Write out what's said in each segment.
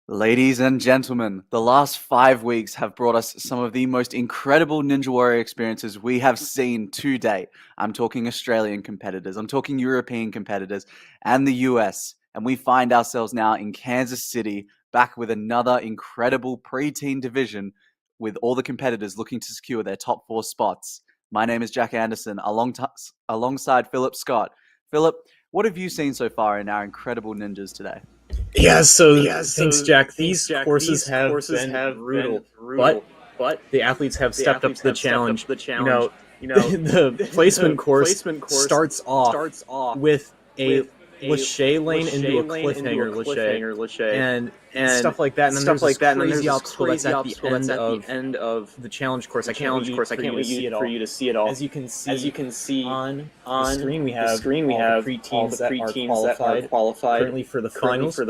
Ladies and gentlemen, the last 5 weeks have brought us some of the most incredible Ninja Warrior experiences we have seen to date. I'm talking Australian competitors, I'm talking European competitors, and the US. And we find ourselves now in Kansas City, back with another incredible preteen division with all the competitors looking to secure their top four spots. My name is Jack Anderson, alongside Philip Scott. Philip, what have you seen so far in our incredible ninjas today? Yeah, so thanks, Jack. These courses have been brutal, but the athletes have stepped up to the challenge. The placement course starts off with a Lachey lane into a cliffhanger Lachey, and stuff like that. And then there's this crazy obstacle that's at the end of the challenge course. I can't wait for you to see it all. As you can see on the screen, we have all the preteens that are qualified currently for the finals. For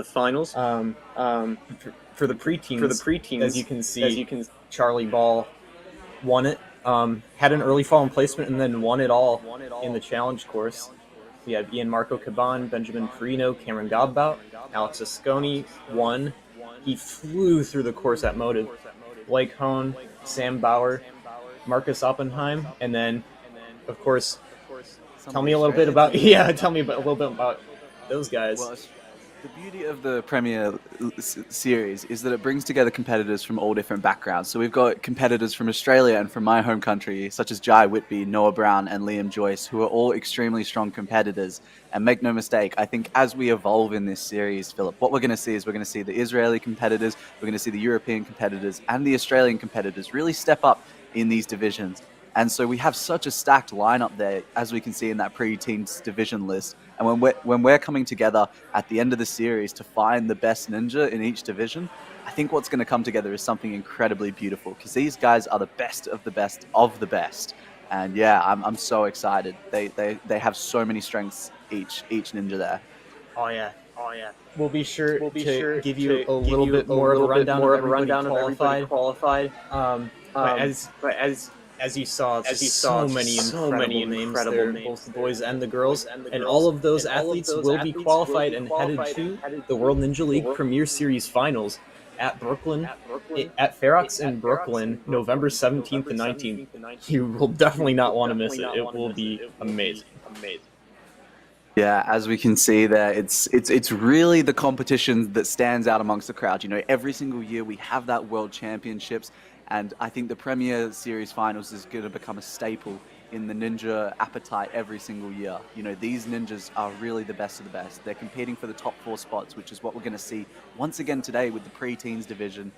the preteens, as you can see, Charlie Ball won it. Had an early fall in placement and then won it all in the challenge course. We have Ian Marco Caban, Benjamin Perino, Cameron Godbout, Alex Asconi won. He flew through the course at Motus. Blake Hone, Sam Bauer, Marcus Oppenheim, and then, of course, tell me a little bit about those guys. Well, the beauty of the Premier Series is that it brings together competitors from all different backgrounds. So we've got competitors from Australia and from my home country, such as Jai Whitby, Noah Brown, and Liam Joyce, who are all extremely strong competitors. And make no mistake, I think as we evolve in this series, Philip, what we're going to see is we're going to see the Israeli competitors, we're going to see the European competitors, and the Australian competitors really step up in these divisions. And so we have such a stacked lineup there, as we can see in that pre-teens division list. And when we're coming together at the end of the series to find the best ninja in each division, I think what's going to come together is something incredibly beautiful, because these guys are the best of the best of the best. And yeah, I'm so excited. They have so many strengths each ninja there. Oh yeah. We'll be sure to give you a little bit more of a rundown of everybody qualified. But as you saw, so many incredible names, both the boys and the girls, and all of those athletes will be qualified and headed to the World Ninja League Premier Series Finals at Brooklyn, at Ferox in Brooklyn, November 17th and 19th. You will definitely not want to miss it. It will be amazing. Yeah, as we can see there, it's really the competition that stands out amongst the crowd. You know, every single year we have that World Championships, and I think the Premier Series Finals is going to become a staple in the ninja appetite every single year. You know, these ninjas are really the best of the best. They're competing for the top four spots, which is what we're going to see once again today with the preteens division.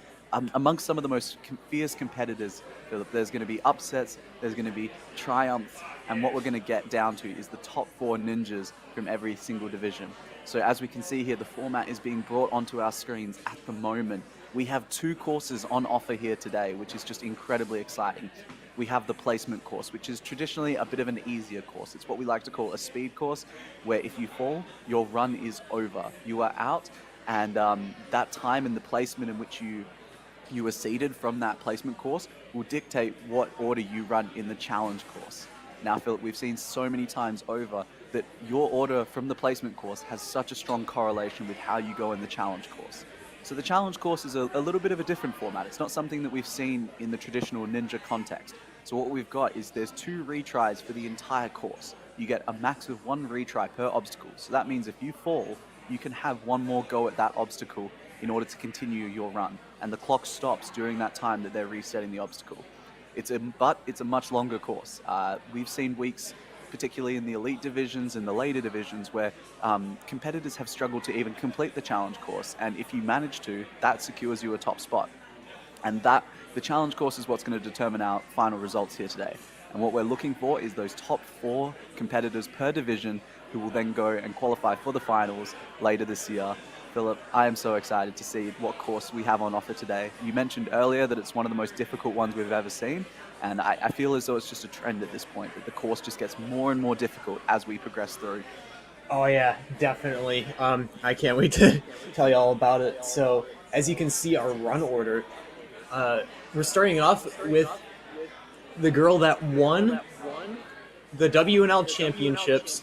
Amongst some of the most fierce competitors, Philip, there's going to be upsets, there's going to be triumphs, and what we're going to get down to is the top four ninjas from every single division. So as we can see here, the format is being brought onto our screens at the moment. We have two courses on offer here today, which is just incredibly exciting. We have the placement course, which is traditionally a bit of an easier course. It's what we like to call a speed course, where if you fall, your run is over. You are out, and that time in the placement in which you are seeded from that placement course will dictate what order you run in the challenge course. Now, Philip, we've seen so many times over that your order from the placement course has such a strong correlation with how you go in the challenge course. So the challenge course is a little bit of a different format. It's not something that we've seen in the traditional ninja context. So what we've got is there's 2 retries for the entire course. You get a max of 1 retry per obstacle. So that means if you fall, you can have 1 more go at that obstacle in order to continue your run. And the clock stops during that time that they're resetting the obstacle. But it's a much longer course. We've seen weeks, particularly in the elite divisions and the later divisions, where competitors have struggled to even complete the challenge course. And if you manage to, that secures you a top spot. And the challenge course is what's going to determine our final results here today. And what we're looking for is those top 4 competitors per division who will then go and qualify for the finals later this year. Philip, I am so excited to see what course we have on offer today. You mentioned earlier that it's one of the most difficult ones we've ever seen, and I feel as though it's just a trend at this point, that the course just gets more and more difficult as we progress through. Oh yeah, definitely. I can't wait to tell you all about it. So, as you can see, our run order, we're starting off with the girl that won the WNL championships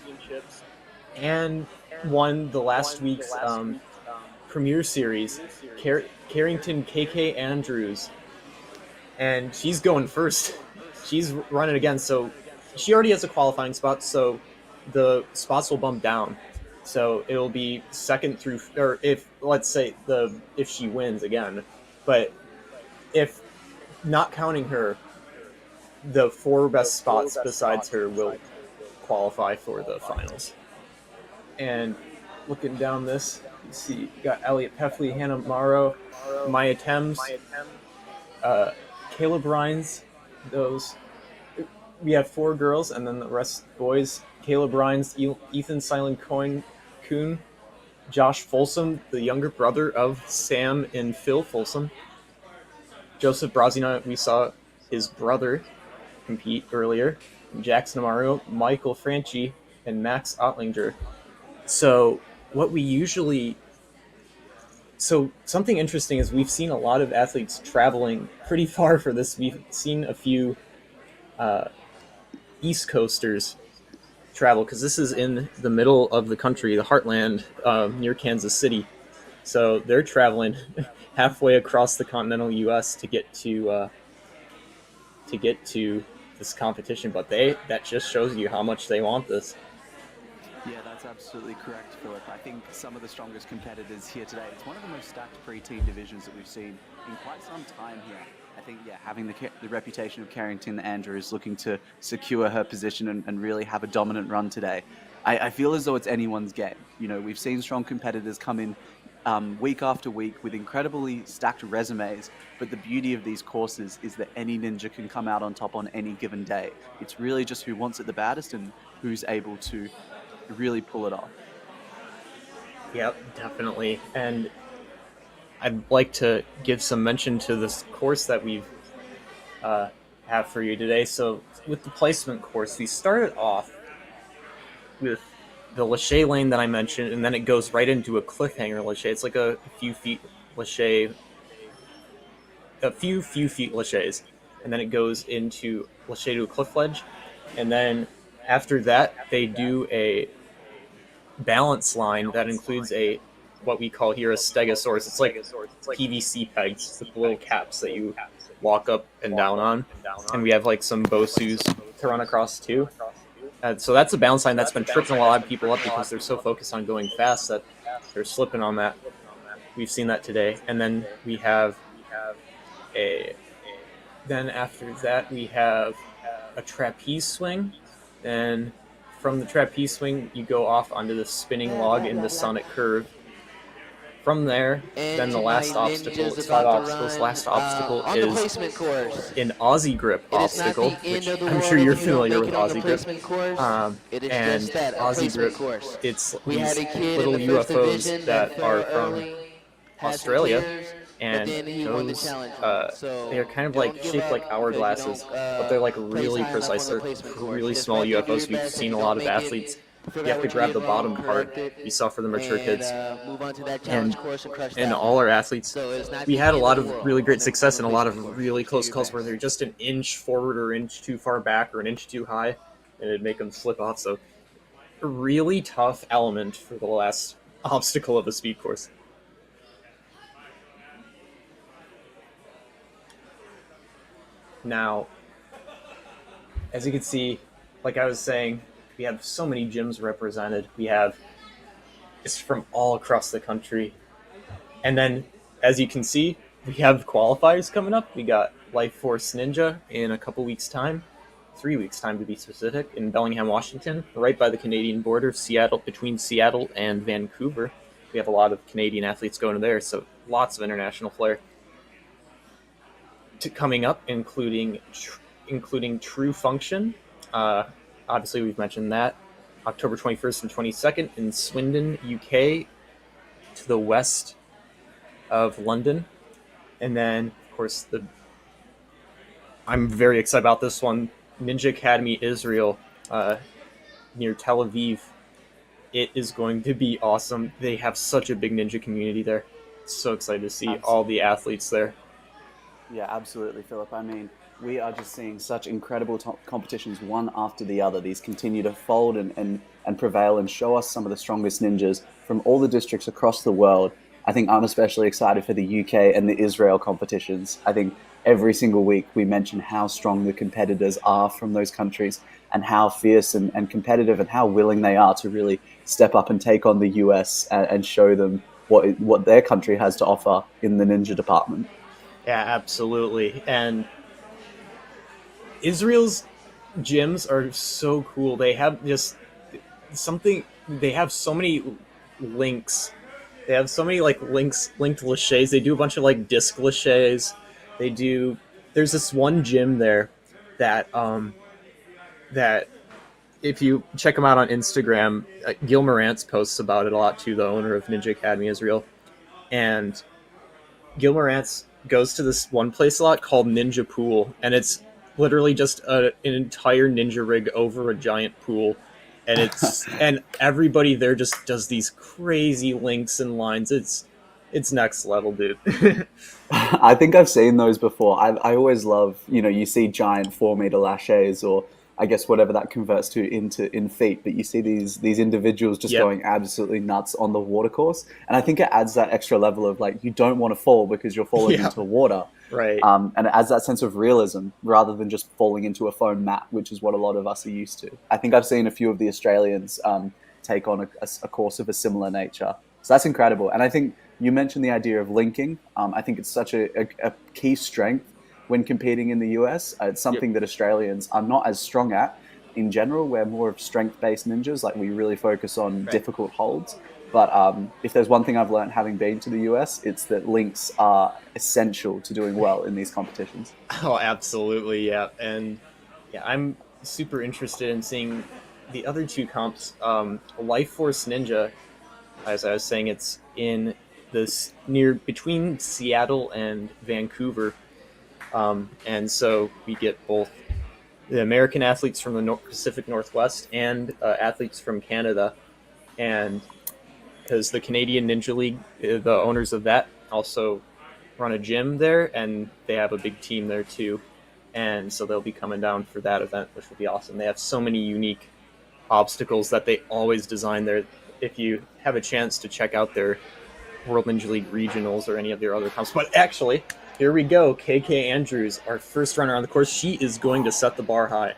and won the last week's Premier Series, Kherington Andrews, and she's going first. She's running again, so she already has a qualifying spot, so the spots will bump down. So it'll be second through, or if she wins again, but if not counting her, the 4 best spots besides her will qualify for the finals. And looking down this, you see you got Elliot Peffley, Hannah Morrow, Maya Thames, Caleb Rhines. Those we have 4 girls, and then the rest boys. Caleb Rhines, Ethan Silent Kuhn, Josh Folsom, the younger brother of Sam and Phil Folsom. Joseph Brazina, we saw his brother compete earlier. Jackson Amario, Michael Franchi, and Max Ottlinger. So something interesting is we've seen a lot of athletes traveling pretty far for this. We've seen a few East Coasters travel, because this is in the middle of the country, the Heartland, near Kansas City. So they're traveling halfway across the continental U.S. to get to this competition. But that just shows you how much they want this. Yeah, that's absolutely correct, Philip. I think some of the strongest competitors here today, it's one of the most stacked preteen divisions that we've seen in quite some time here. I think, having the reputation of Kherington Andrews looking to secure her position and really have a dominant run today, I feel as though it's anyone's game. You know, we've seen strong competitors come in week after week with incredibly stacked resumes, but the beauty of these courses is that any ninja can come out on top on any given day. It's really just who wants it the baddest and who's able to really pull it off. Yep, definitely. And I'd like to give some mention to this course that we've have for you today. So with the placement course, we started off with the Lachey lane that I mentioned, and then it goes right into a cliffhanger Lachey. It's like a few feet Lachey, a few feet Lacheys, and then it goes into Lachey to a cliff ledge, and then after that they do a balance line that includes what we call here a stegosaurus. It's like PVC pegs with little caps that you walk up and down on, and we have like some Bosus to run across too. So that's a balance line that's been tripping a lot of people up because they're so focused on going fast that they're slipping on that. We've seen that today. And then we have then after that we have a trapeze swing. Then from the trapeze swing you go off onto the spinning log in the sonic curve. From there, then the last obstacle, it's 5 obstacles. Last obstacle is an Aussie grip obstacle, which I'm sure you're familiar with Aussie grip. And Aussie grip, it's these little UFOs that are from Australia, and those they're kind of like shaped like hourglasses, but they're like really precise. They're really small UFOs. We've seen a lot of athletes. You have to grab the bottom part. We saw for the mature kids, and all our athletes. We had a lot of really great success and a lot of really close calls where they're just an inch forward or inch too far back or an inch too high, and it'd make them slip off. So, a really tough element for the last obstacle of a speed course. Now, as you can see, like I was saying, we have so many gyms represented. It's from all across the country. And then, as you can see, we have qualifiers coming up. We got Life Force Ninja in a couple weeks' time, 3 weeks' time to be specific, in Bellingham, Washington, right by the Canadian border, between Seattle and Vancouver. We have a lot of Canadian athletes going there, so lots of international flair. Coming up, including True Function. Obviously, we've mentioned that. October 21st and 22nd in Swindon, UK, to the west of London. And then, of course, I'm very excited about this one, Ninja Academy Israel, near Tel Aviv. It is going to be awesome. They have such a big ninja community there. So excited to see all the athletes there. Yeah, absolutely, Philip. I mean, we are just seeing such incredible competitions one after the other. These continue to fold and prevail and show us some of the strongest ninjas from all the districts across the world. I think I'm especially excited for the UK and the Israel competitions. I think every single week we mention how strong the competitors are from those countries and how fierce and competitive and how willing they are to really step up and take on the US and show them what their country has to offer in the ninja department. Yeah, absolutely. And Israel's gyms are so cool. They have just something. They have so many links. They have so many like linked laches. They do a bunch of like disc laches. They do. There's this one gym there that that if you check him out on Instagram, Gil Morantz posts about it a lot too. The owner of Ninja Academy Israel, and Gil Morantz goes to this one place a lot called Ninja Pool, and it's literally just an entire ninja rig over a giant pool, and it's and everybody there just does these crazy links and lines. It's next level, dude. I think I've seen those before. I always love, you see giant 4 meter laches, or I guess whatever that converts to in feet, but you see these individuals just going absolutely nuts on the water course, and I think it adds that extra level of like, you don't want to fall because you're falling into water, right? And it adds that sense of realism rather than just falling into a foam mat, which is what a lot of us are used to. I think I've seen a few of the Australians take on a course of a similar nature, so that's incredible. And I think you mentioned the idea of linking. I think it's such a key strength when competing in the US. It's something that Australians are not as strong at in general. We're more of strength-based ninjas, like we really focus on difficult holds. But if there's one thing I've learned having been to the US, it's that links are essential to doing well in these competitions. Oh, absolutely, yeah. And yeah, I'm super interested in seeing the other two comps. Life Force Ninja, as I was saying, it's in this between Seattle and Vancouver. And so we get both the American athletes from the Pacific Northwest and athletes from Canada. And because the Canadian Ninja League, the owners of that also run a gym there, and they have a big team there too. And so they'll be coming down for that event, which will be awesome. They have so many unique obstacles that they always design there. If you have a chance to check out their World Ninja League regionals or any of their other comps. But actually, here we go. KK Andrews, our first runner on the course. She is going to set the bar high.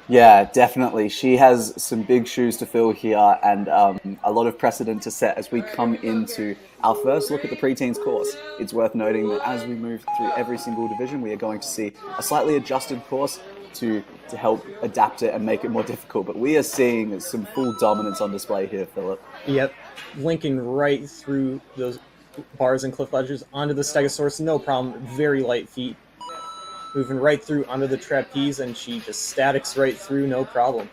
Yeah, definitely. She has some big shoes to fill here, and a lot of precedent to set as we come into our first look at the preteens course. It's worth noting that as we move through every single division, we are going to see a slightly adjusted course to help adapt it and make it more difficult. But we are seeing some full dominance on display here, Philip. Yep, linking right through those bars and cliff ledges onto the stegosaurus, no problem. Very light feet. Moving right through onto the trapeze, and she just statics right through, no problem.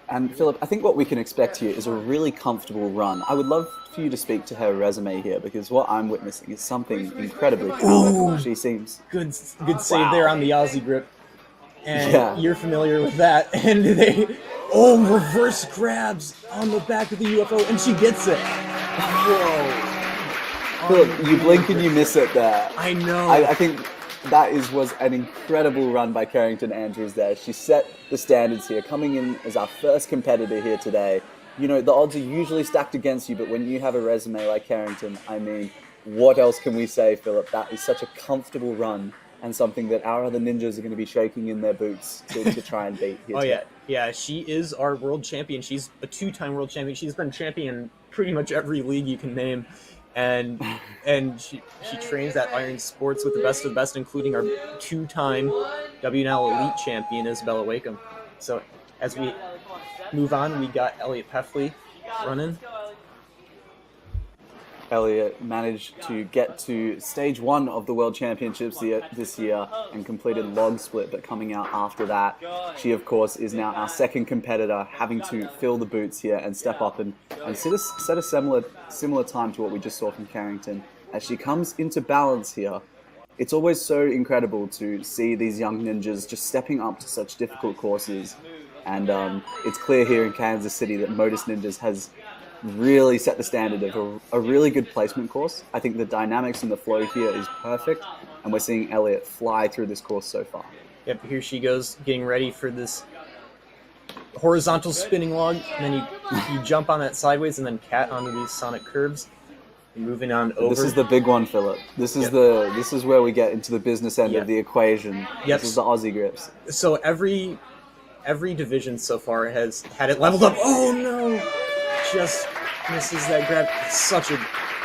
And Philip, I think what we can expect here is a really comfortable run. I would love for you to speak to her resume here, because what I'm witnessing is something incredibly powerful. She seems... Good save there on the Aussie grip. And you're familiar with that. And reverse grabs on the back of the UFO, and she gets it. Whoa. Philip, you blink and you miss it there. I know. I think that was an incredible run by Kherington Andrews there. She set the standards here, coming in as our first competitor here today. You know, the odds are usually stacked against you, but when you have a resume like Kherington, I mean, what else can we say, Philip? That is such a comfortable run, and something that our other ninjas are going to be shaking in their boots to try and beat here today. Yeah, she is our world champion. She's a 2-time world champion. She's been champion in pretty much every league you can name. And she trains at Iron Sports with the best of the best, including our 2-time WNL Elite champion, Isabella Wakeham. So as we move on, we got Elliot Peffley running. Elliot managed to get to stage 1 of the World Championships this year and completed log split, but coming out after that, she of course is now our second competitor, having to fill the boots here and step up and set a similar time to what we just saw from Kherington. As she comes into balance here, it's always so incredible to see these young ninjas just stepping up to such difficult courses, and it's clear here in Kansas City that Motus Ninjas has really set the standard of a really good placement course. I think the dynamics and the flow here is perfect, and we're seeing Elliot fly through this course so far. Yep, here she goes, getting ready for this horizontal spinning log, and then you jump on that sideways and then cat onto these sonic curves. Moving on over. This is the big one, Philip. This is this is where we get into the business end of the equation. This is the Aussie grips. So every division so far has had it leveled up. Oh no! Just misses that grab. It's such a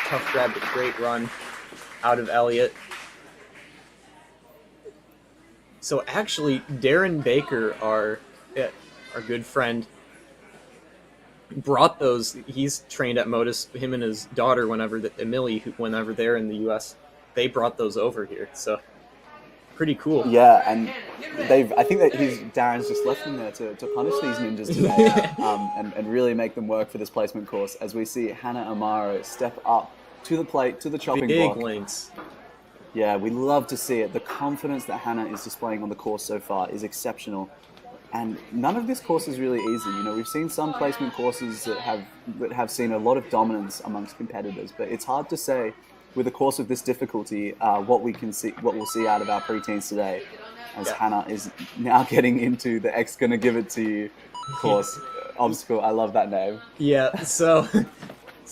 tough grab, but great run out of Elliott. So actually, Darren Baker, our good friend, brought those. He's trained at Motus. Him and his daughter, whenever they're in the U.S., they brought those over here. So pretty cool. Yeah, and I think that Darren's just left them there to punish these ninjas today, and really make them work for this placement course. As we see Hannah Amaro step up to the plate, to the chopping block. Big links. Yeah, we love to see it. The confidence that Hannah is displaying on the course so far is exceptional. And none of this course is really easy. You know, we've seen some placement courses that have seen a lot of dominance amongst competitors, but it's hard to say with a course of this difficulty what we'll see out of our preteens today. As Hannah is now getting into the X gonna give it to you course obstacle. I love that name. Yeah. So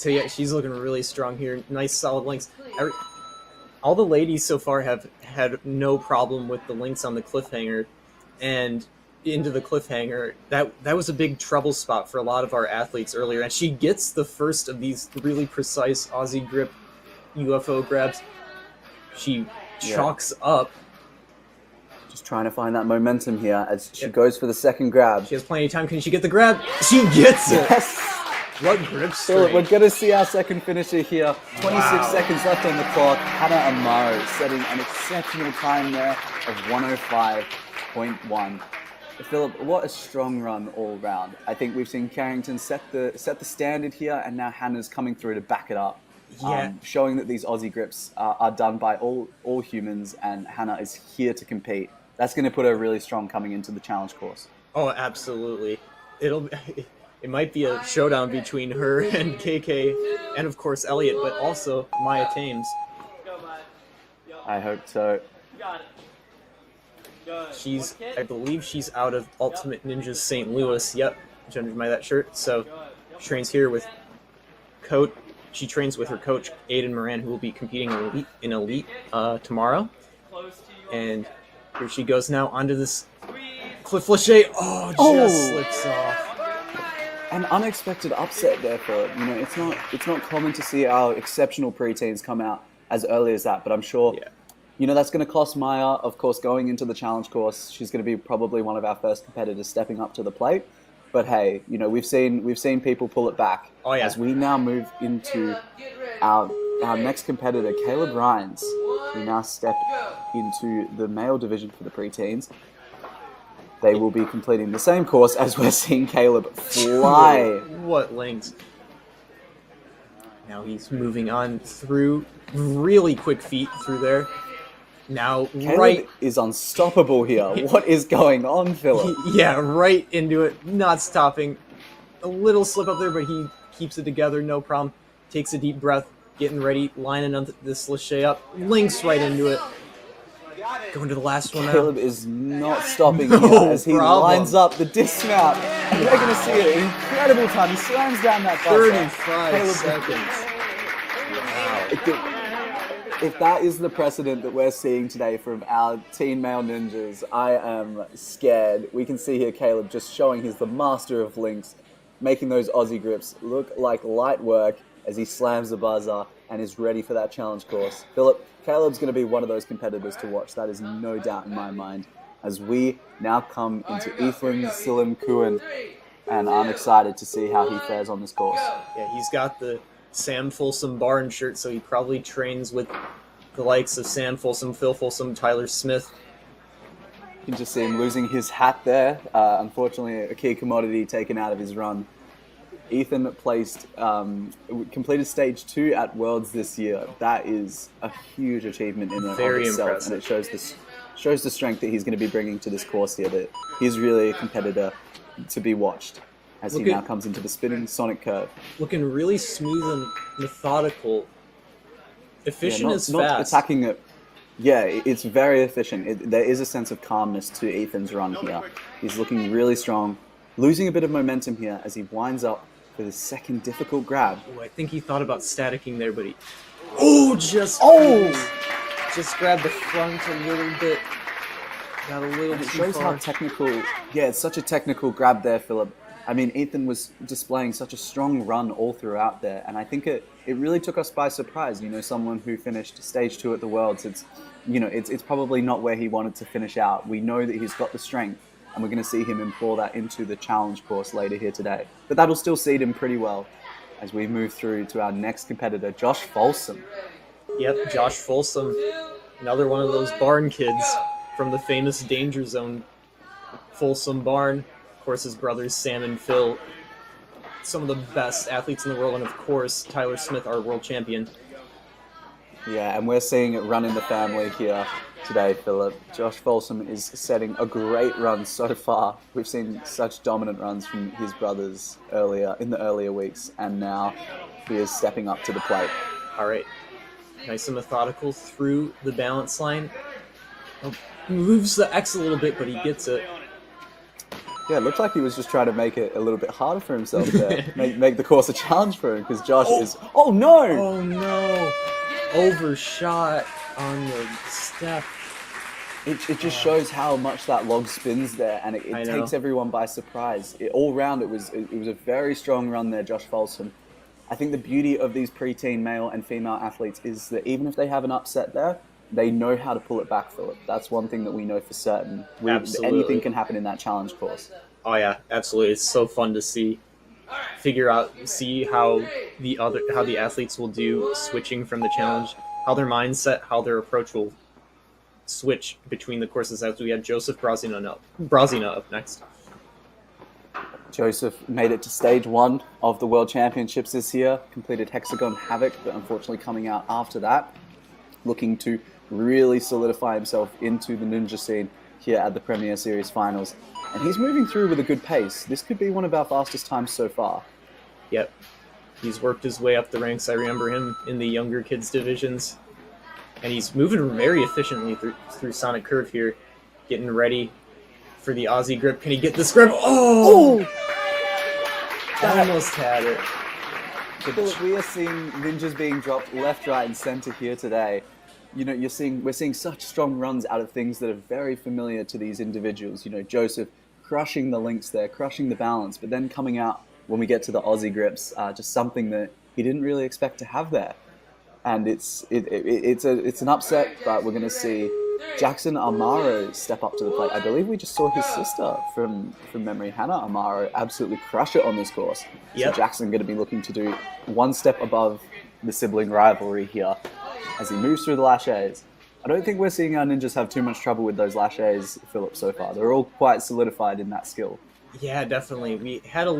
yeah, she's looking really strong here. Nice solid links. All the ladies so far have had no problem with the links on the cliffhanger and into the cliffhanger. That was a big trouble spot for a lot of our athletes earlier, and she gets the first of these really precise Aussie grip UFO grabs. She chalks up. Just trying to find that momentum here as she goes for the second grab. She has plenty of time. Can she get the grab? She gets it! Yes! What grip strength. We're going to see our second finisher here. 26 seconds left on the clock. Hannah Amaro setting an exceptional time there of 105.1. Philip, what a strong run all round. I think we've seen Kherington set the standard here, and now Hannah's coming through to back it up. Showing that these Aussie grips are done by all humans, and Hannah is here to compete. That's going to put her really strong coming into the challenge course. Oh, absolutely. It might be a showdown between her and KK, and of course Elliott, but also Maya Thames. I hope so. I believe she's out of Ultimate Ninjas St. Louis. Yep, judging by that shirt. So she trains here with She trains with her coach Aiden Moran, who will be competing in Elite tomorrow. And here she goes now onto this Cliff Lachey. Just slips off. An unexpected upset there, Philip. You know, it's not common to see our exceptional preteens come out as early as that, but I'm sure, you know, that's going to cost Maya. Of course, going into the challenge course, she's going to be probably one of our first competitors stepping up to the plate. But hey, you know, we've seen people pull it back. Oh yeah. As we now move into our next competitor, Caleb Rhines. We now step into the male division for the preteens. They will be completing the same course as we're seeing Caleb fly. What lengths. Now he's moving on through really quick feet through there. Now Caleb is unstoppable here. What is going on, Philip? Yeah, right into it, not stopping. A little slip up there, but he keeps it together, no problem. Takes a deep breath, getting ready, lining up this Lachey up, links right into it. Going to the last one now. Caleb is not stopping here as he lines up the dismount. And we're going to see an incredible time. He slams down that buzzer. 35 seconds. Wow. If that is the precedent that we're seeing today from our teen male ninjas, I am scared. We can see here Caleb just showing he's the master of links, making those Aussie grips look like light work as he slams the buzzer and is ready for that challenge course. Philip, Caleb's going to be one of those competitors to watch. That is no doubt in my mind. As we now come into Ethan Silim Kuhn, and I'm excited to see how he fares on this course. Yeah, he's got the Sam Folsom Barn shirt, so he probably trains with the likes of Sam Folsom, Phil Folsom, Tyler Smith. You can just see him losing his hat there. Unfortunately, a key commodity taken out of his run. Ethan completed stage 2 at Worlds this year. That is a huge achievement in and of itself, impressive. And it shows the strength that he's going to be bringing to this course here. That he's really a competitor to be watched as he now comes into the spinning Sonic Curve. Looking really smooth and methodical. Efficient as fast. Not attacking it. Yeah, it's very efficient. There is a sense of calmness to Ethan's run here. He's looking really strong, losing a bit of momentum here as he winds up for the second difficult grab. Oh, I think he thought about staticking there, but he... just grabbed the front a little bit. Got a little bit too shows far. how technical... Yeah, it's such a technical grab there, Philip. I mean, Ethan was displaying such a strong run all throughout there, and I think it really took us by surprise. You know, someone who finished stage 2 at the Worlds, it's probably not where he wanted to finish out. We know that he's got the strength, and we're going to see him employ that into the challenge course later here today. But that'll still seed him pretty well as we move through to our next competitor, Josh Folsom. Yep, Josh Folsom, another one of those barn kids from the famous Danger Zone Folsom barn. Of course, his brothers Sam and Phil, some of the best athletes in the world, and of course, Tyler Smith, our world champion. Yeah, and we're seeing it run in the family here today, Philip. Josh Folsom is setting a great run so far. We've seen such dominant runs from his brothers in the earlier weeks, and now he is stepping up to the plate. All right, nice and methodical through the balance line. Moves the X a little bit, but he gets it. Yeah, it looked like he was just trying to make it a little bit harder for himself there. make the course a challenge for him, because Josh is... Oh, no! Oh, no! Overshot on the step. It just shows how much that log spins there, and it takes everyone by surprise. All round, it was a very strong run there, Josh Folsom. I think the beauty of these preteen male and female athletes is that even if they have an upset there, they know how to pull it back, Philip. That's one thing that we know for certain. Absolutely. Anything can happen in that challenge course. Oh yeah, absolutely. It's so fun to see how the athletes will do switching from the challenge, how their mindset, how their approach will switch between the courses. As we have Joseph Brazina up next. Joseph made it to stage 1 of the World Championships this year, completed Hexagon Havoc, but unfortunately coming out after that, looking to really solidify himself into the ninja scene here at the Premier Series Finals. And he's moving through with a good pace. This could be one of our fastest times so far. Yep. He's worked his way up the ranks. I remember him in the younger kids divisions. And he's moving very efficiently through Sonic Curve here, getting ready for the Aussie grip. Can he get this grip? Oh! Almost had it. Philip, we are seeing ninjas being dropped left, right, and center here today. You know, we're seeing such strong runs out of things that are very familiar to these individuals. You know, Joseph crushing the links there, crushing the balance, but then coming out when we get to the Aussie grips, just something that he didn't really expect to have there. And it's an upset, but we're going to see Jackson Amaro step up to the plate. I believe we just saw his sister from memory, Hannah Amaro, absolutely crush it on this course. Yep. So Jackson going to be looking to do one step above the sibling rivalry here as he moves through the laches. I don't think we're seeing our ninjas have too much trouble with those laches, Philip, so far. They're all quite solidified in that skill. Yeah, definitely. We had a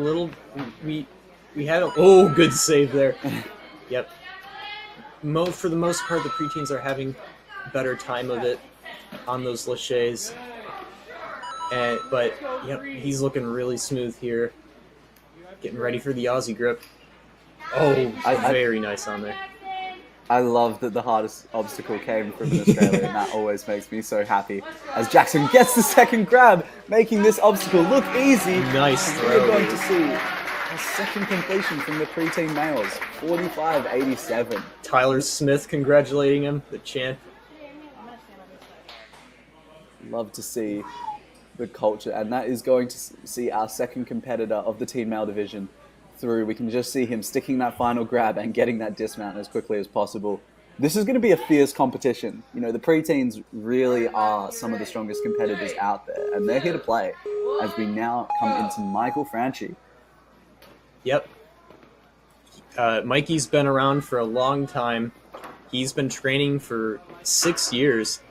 good save there. Yep. For the most part, the preteens are having better time of it on those laches. But yep, he's looking really smooth here. Getting ready for the Aussie grip. Oh, very nice on there. I love that the hardest obstacle came from an Australian. That always makes me so happy. As Jackson gets the second grab, making this obstacle look easy. Nice throw. We're going to see a second completion from the preteen males, 45.87. Tyler Smith congratulating him, the champ. Love to see the culture, and that is going to see our second competitor of the teen male division through. We can just see him sticking that final grab and getting that dismount as quickly as possible. This is going to be a fierce competition. You know, the preteens really are some of the strongest competitors out there, and they're here to play as we now come into Michael Franchi. Yep. Mikey's been around for a long time. He's been training for 6 years,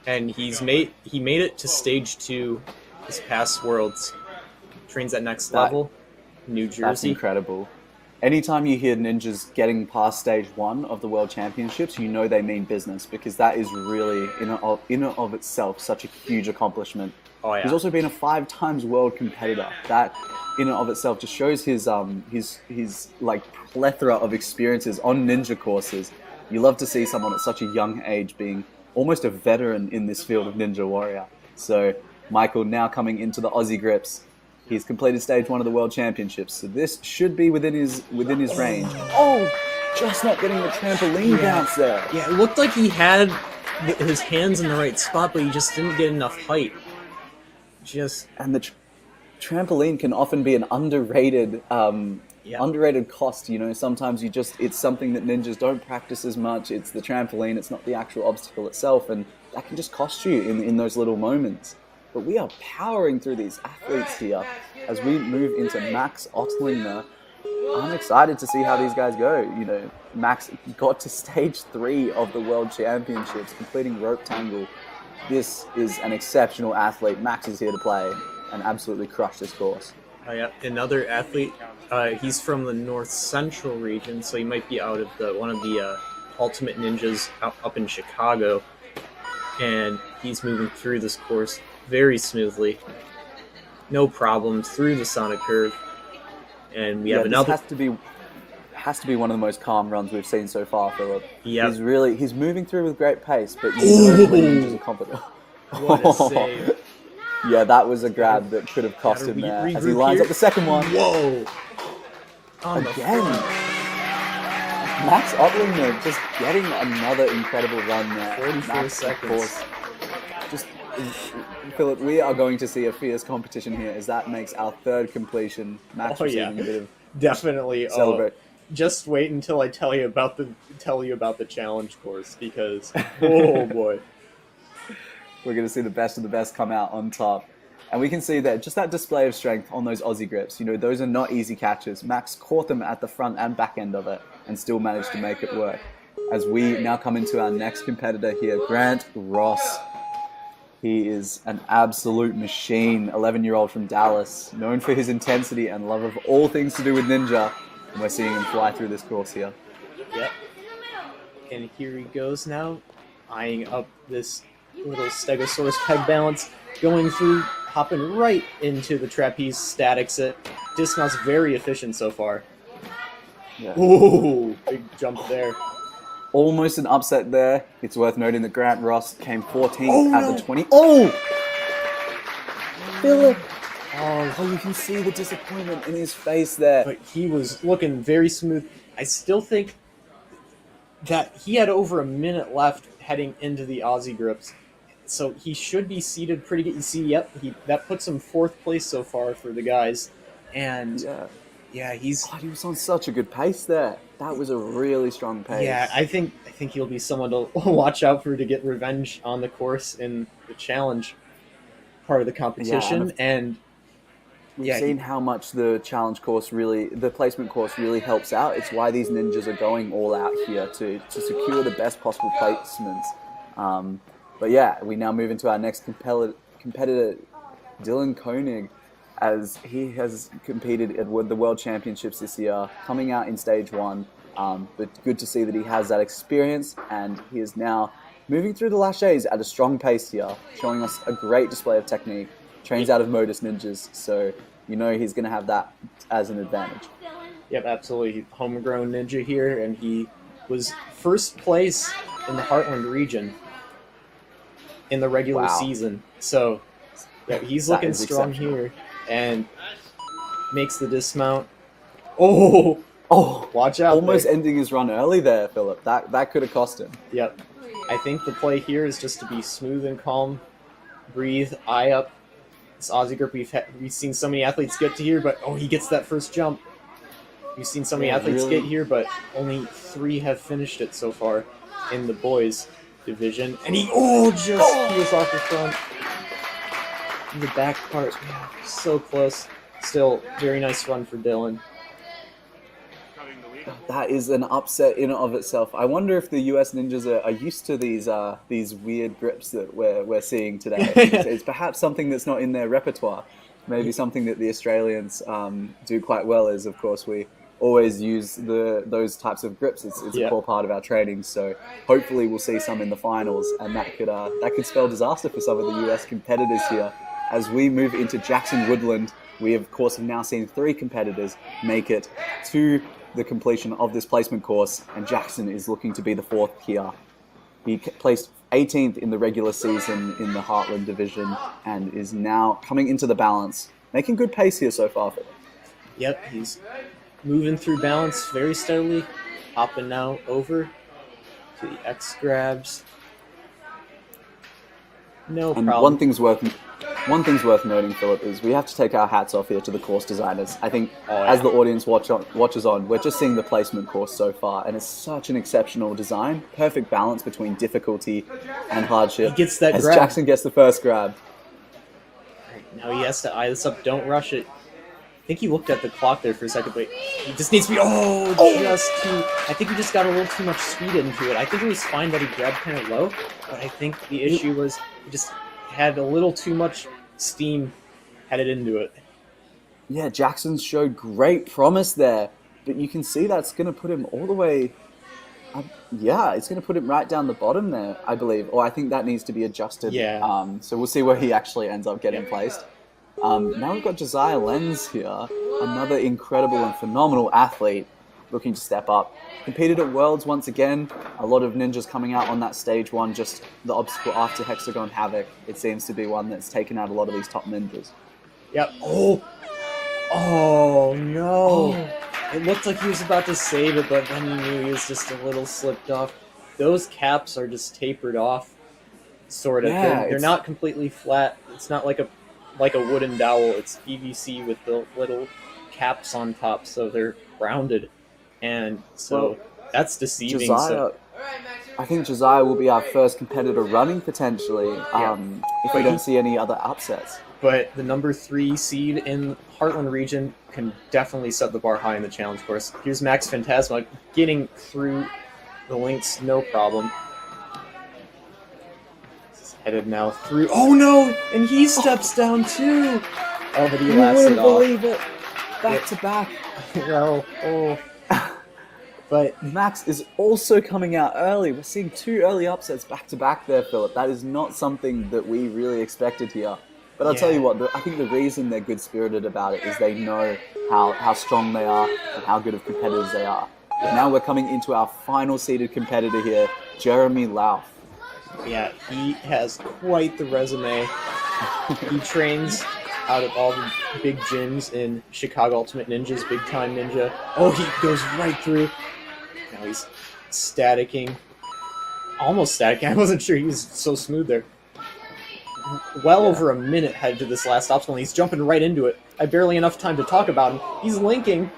and he made it to stage 2 this past Worlds. Trains at next level. New Jersey. That's incredible. Anytime you hear ninjas getting past stage 1 of the World Championships, you know they mean business, because that is really, in and of itself, such a huge accomplishment. Oh, yeah. He's also been a 5 times world competitor. That, in and of itself, just shows his like plethora of experiences on ninja courses. You love to see someone at such a young age being almost a veteran in this field of Ninja Warrior. So Michael now coming into the Aussie grips. He's completed stage 1 of the World Championships, so this should be within his range. Oh, just not getting the trampoline bounce there. Yeah, it looked like he had his hands in the right spot, but he just didn't get enough height. And the trampoline can often be an underrated cost. Sometimes it's something that ninjas don't practice as much. It's the trampoline. It's not the actual obstacle itself, and that can just cost you in those little moments. But we are powering through these athletes here as we move into Max Ottlinger. I'm excited to see how these guys go. Max got to stage 3 of the World Championships, completing rope tangle. This is an exceptional athlete. Max is here to play and absolutely crush this course. Oh yeah, another athlete. He's from the North Central region, so he might be out of one of the Ultimate Ninjas up in Chicago, and he's moving through this course very smoothly, no problems through the Sonic Curve, and we have another. This has to be one of the most calm runs we've seen so far, Philip. Yeah, he's moving through with great pace, but ninjas are confident. What a save! Yeah, that was a grab that could have cost him there as he lines up the second one. Whoa! Again, Max Ottlinger just getting another incredible run there. 44 seconds. Philip, we are going to see a fierce competition here as that makes our third completion. Max receiving a bit of definitely celebrate. Just wait until I tell you about the challenge course, because oh boy. We're going to see the best of the best come out on top. And we can see that just that display of strength on those Aussie grips. Those are not easy catches. Max caught them at the front and back end of it and still managed to make it work. As we now come into our next competitor here, Grant Ross. He is an absolute machine, 11-year-old from Dallas, known for his intensity and love of all things to do with ninja. And we're seeing him fly through this course here. Yep. And here he goes now, eyeing up this little Stegosaurus peg balance, going through, hopping right into the trapeze statics it. Dismount's very efficient so far. Yeah. Ooh, big jump there. Almost an upset there. It's worth noting that Grant Ross came 14th at the 20. Oh! Philip! Oh, you can see the disappointment in his face there. But he was looking very smooth. I still think that he had over a minute left heading into the Aussie grips. So he should be seated pretty good. You see, that puts him 4th place so far for the guys. And yeah, he was on such a good pace there. That was a really strong pace. Yeah, I think he'll be someone to watch out for to get revenge on the course in the challenge part of the competition. And we've seen how much the challenge course the placement course really helps out. It's why these ninjas are going all out here to secure the best possible placements. But yeah, we now move into our next competitor, Dylan Koenig, as he has competed at the World Championships this year, coming out in stage 1. But good to see that he has that experience, and he is now moving through the laches at a strong pace here, showing us a great display of technique. Trains out of Motus ninjas, so he's going to have that as an advantage. Yep, absolutely. Homegrown ninja here, and he was 1st place in the Heartland region in the regular season. So yeah, he's looking strong here, and makes the dismount. Oh, watch out. Almost ending his run early there, Philip. That could have cost him. Yep. I think the play here is just to be smooth and calm, breathe, eye up. This Aussie grip, we've seen so many athletes get to here, but he gets that first jump. We've seen so many athletes get here, but only 3 have finished it so far in the boys division. And he was off the front. In the back part, so close. Still, very nice run for Dylan. That is an upset in and of itself. I wonder if the US ninjas are used to these weird grips that we're seeing today. It's perhaps something that's not in their repertoire. Maybe something that the Australians do quite well is, of course, we always use those types of grips. It's a core part of our training. So hopefully we'll see some in the finals, and that could spell disaster for some of the US competitors here. As we move into Jackson Woodland, we of course have now seen 3 competitors make it to the completion of this placement course, and Jackson is looking to be the 4th here. He placed 18th in the regular season in the Heartland division and is now coming into the balance making good pace here so far. Yep, he's moving through balance very steadily, hopping now over to the X grabs. No and problem. One thing's worth noting, Philip, is we have to take our hats off here to the course designers. I think as the audience watches on, we're just seeing the placement course so far, and it's such an exceptional design. Perfect balance between difficulty and hardship. He gets that as grab. Jackson gets the first grab. Now he has to eye this up. Don't rush it. I think he looked at the clock there for a second, but he just needs to be... I think he just got a little too much speed into it. I think it was fine that he grabbed kind of low, but I think the issue was he just had a little too much steam headed into it. Yeah, Jackson showed great promise there, but you can see that's going to put him all the way... it's going to put him right down the bottom there, I believe. Or I think that needs to be adjusted. Yeah. So we'll see where he actually ends up getting placed. Now we've got Josiah Lenz here, another incredible and phenomenal athlete looking to step up. Competed at Worlds once again. A lot of ninjas coming out on that stage one, just the obstacle after Hexagon Havoc. It seems to be one that's taken out a lot of these top ninjas. Yep. Oh no. It looked like he was about to save it, but then he knew he was just a little slipped off. Those caps are just tapered off, sort of. Yeah, they're not completely flat. It's not like a wooden dowel. It's PVC with the little caps on top, so they're rounded. And so that's deceiving. Josiah, I think Josiah will be our first competitor running, potentially, if we don't see any other upsets. But the number 3 seed in Heartland region can definitely set the bar high in the challenge course. Here's Max Fantasma getting through the links, no problem. He's headed now through. Oh no! And he steps down too! Oh, but he laughs it off. Believe it! Back to back. But Max is also coming out early. We're seeing 2 early upsets back to back there, Philip. That is not something that we really expected here. But I'll tell you what, I think the reason they're good-spirited about it is they know how strong they are and how good of competitors they are. And now we're coming into our final seeded competitor here, Jeremy Lauf. Yeah, he has quite the resume. He trains out of all the big gyms in Chicago Ultimate Ninja's Big Time Ninja. Oh, he goes right through. Now he's staticking. Almost staticking. I wasn't sure he was so smooth there. Over a minute headed to this last obstacle, and he's jumping right into it. I barely enough time to talk about him. He's linking.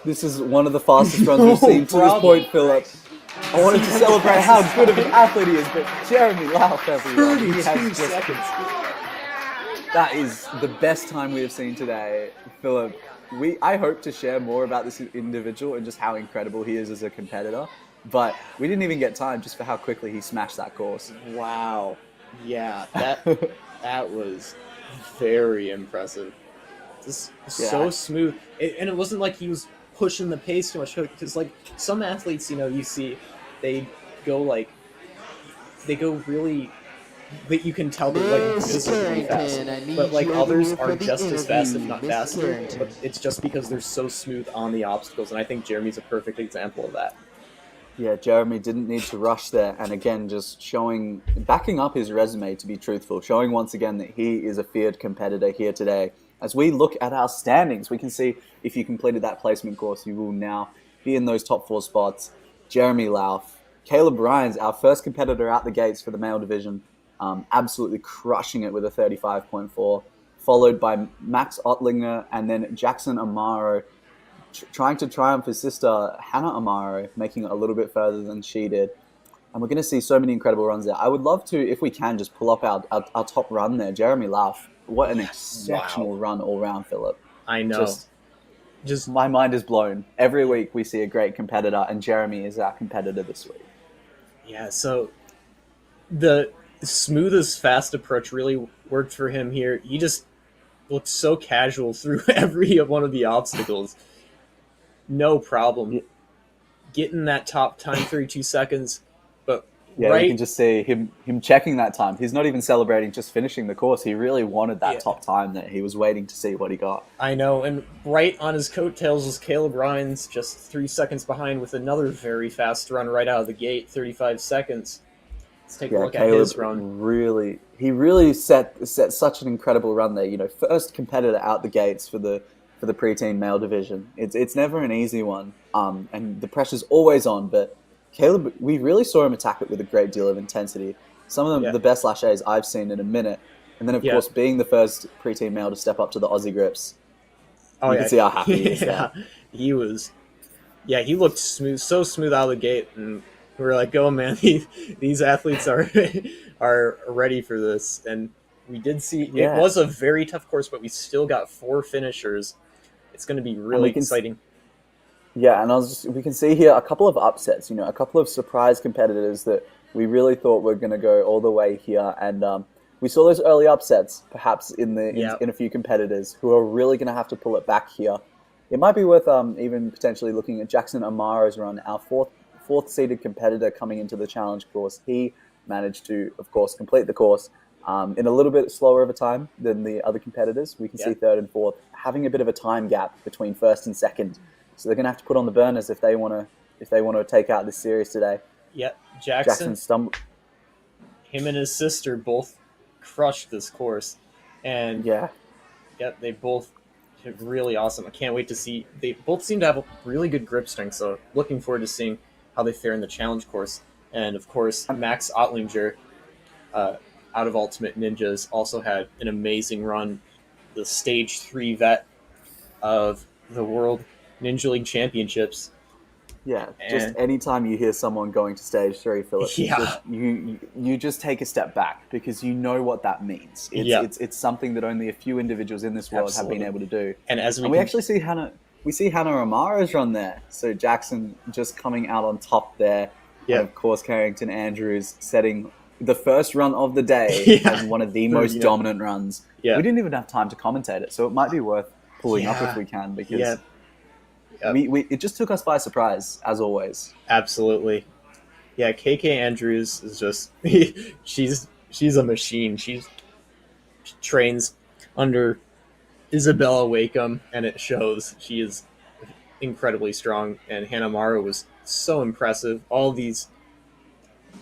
This is one of the fastest runs we've seen to this point, Philip. I wanted to celebrate how good of an athlete he is, but Jeremy Lauf, everyone. 32 seconds. That is the best time we have seen today, Philip. I hope to share more about this individual and just how incredible he is as a competitor, but we didn't even get time just for how quickly he smashed that course. Wow. Yeah, that was very impressive. Just so smooth. And it wasn't like he was pushing the pace too much, because like some athletes, you see, they go really, but you can tell they're like visibly fast. But like others are just as fast, if not faster. But it's just because they're so smooth on the obstacles, and I think Jeremy's a perfect example of that. Yeah, Jeremy didn't need to rush there, and again, just backing up his resume, to be truthful, showing once again that he is a feared competitor here today. As we look at our standings, we can see if you completed that placement course, you will now be in those top 4 spots. Jeremy Lauf, Caleb Ryans, our first competitor out the gates for the male division, absolutely crushing it with a 35.4, followed by Max Ottlinger and then Jackson Amaro, trying to triumph his sister Hannah Amaro, making it a little bit further than she did. And we're going to see so many incredible runs there. I would love to, if we can, just pull up our top run there. Jeremy Lauf, what an exceptional run all round, Philip. I know. Just my mind is blown. Every week we see a great competitor, and Jeremy is our competitor this week. Yeah, so the smoothest fast approach really worked for him here. He just looked so casual through every one of the obstacles. No problem. Getting that top time, 32 seconds. But you can just see him checking that time. He's not even celebrating just finishing the course. He really wanted that top time there. He was waiting to see what he got. I know, and right on his coattails was Caleb Ryans, just 3 seconds behind with another very fast run right out of the gate, 35 seconds. Let's take a look at his run. He really set such an incredible run there. You know, first competitor out the gates for the preteen male division. It's never an easy one, and the pressure's always on. But Caleb, we really saw him attack it with a great deal of intensity. Some of them, the best lâchers I've seen in a minute. And then, of course, being the first preteen male to step up to the Aussie grips, you can see how happy he is. He was. Yeah, he looked smooth, so smooth out of the gate, and we were like, "Oh man, these athletes are ready for this." And we did see it was a very tough course, but we still got 4 finishers. It's going to be really exciting. Yeah, and we can see here a couple of upsets. You know, a couple of surprise competitors that we really thought were going to go all the way here, and we saw those early upsets, perhaps in a few competitors who are really going to have to pull it back here. It might be worth even potentially looking at Jackson Amara's run, our fourth seeded competitor coming into the challenge course. He managed to, of course, complete the course in a little bit slower of a time than the other competitors. We can see third and fourth having a bit of a time gap between first and second, so they're going to have to put on the burners if they want to take out this series today. Yeah, Jackson stumbled. Him and his sister both crushed this course, and they both. Really awesome. I can't wait to see. They both seem to have a really good grip strength, so looking forward to seeing how they fare in the challenge course. And of course, Max Ottlinger, out of Ultimate Ninjas, also had an amazing run. The Stage 3 vet of the World Ninja League Championships. Yeah, just anytime you hear someone going to Stage 3, Philip, you just take a step back because you know what that means. It's something that only a few individuals in this world have been able to do. And we actually see Hannah Amara's run there. So Jackson just coming out on top there. Yeah. And of course, Kherington Andrews setting the first run of the day as one of the most dominant runs. Yeah. We didn't even have time to commentate it, so it might be worth pulling up if we can because... it just took us by surprise, as always. Absolutely. Yeah, KK Andrews is just... she's a machine. She trains under Isabella Wakeham, and it shows. She is incredibly strong, and Hannah Mara was so impressive. All these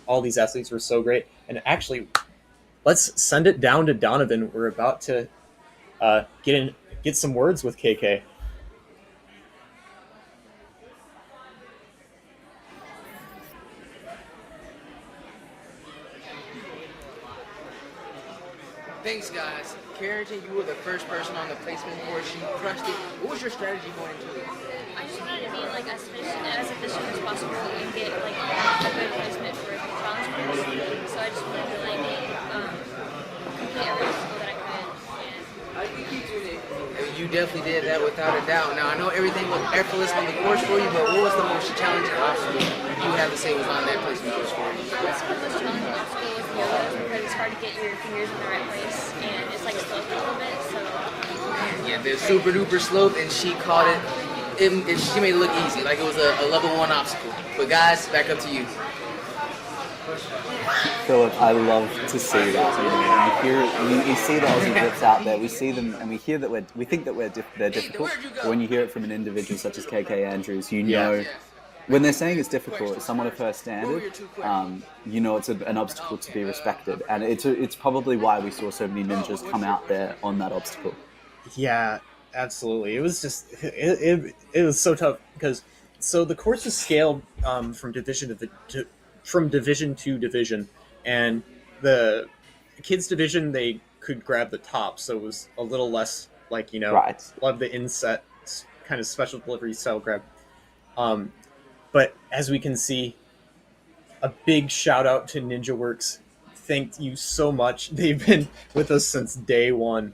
athletes were so great. And actually, let's send it down to Donovan. We're about to get some words with KK. Thanks, guys. Kherington, you were the first person on the placement course. You crushed it. What was your strategy going into it? I just wanted to be as efficient as possible and get a good placement for the challenge course. So I just wanted to complete every obstacle that I could. You definitely did that without a doubt. Now I know everything was effortless on the course for you, but what was the most challenging obstacle you would have to say was on that placement course for you? What's the most challenging obstacle was yoga because it's hard to get your fingers in the right place and it's sloped a little bit. So yeah, the super duper slope, and she caught it. She made it look easy, like it was a level 1 obstacle. But guys, back up to you. Philip, I love to see that. You see the Aussie grips out there. We see them, and we hear that we think that they're difficult. But when you hear it from an individual such as KK Andrews, you know when they're saying it's difficult, it's someone of her standard. You know it's an obstacle to be respected, and it's probably why we saw so many ninjas come out there on that obstacle. Yeah, absolutely. It was just it was so tough because the course is scaled from division to division, and the kids division they could grab the top, so it was a little less love the inset kind of special delivery style grab. But as we can see, a big shout out to Ninja Works. Thank you so much. They've been with us since day one.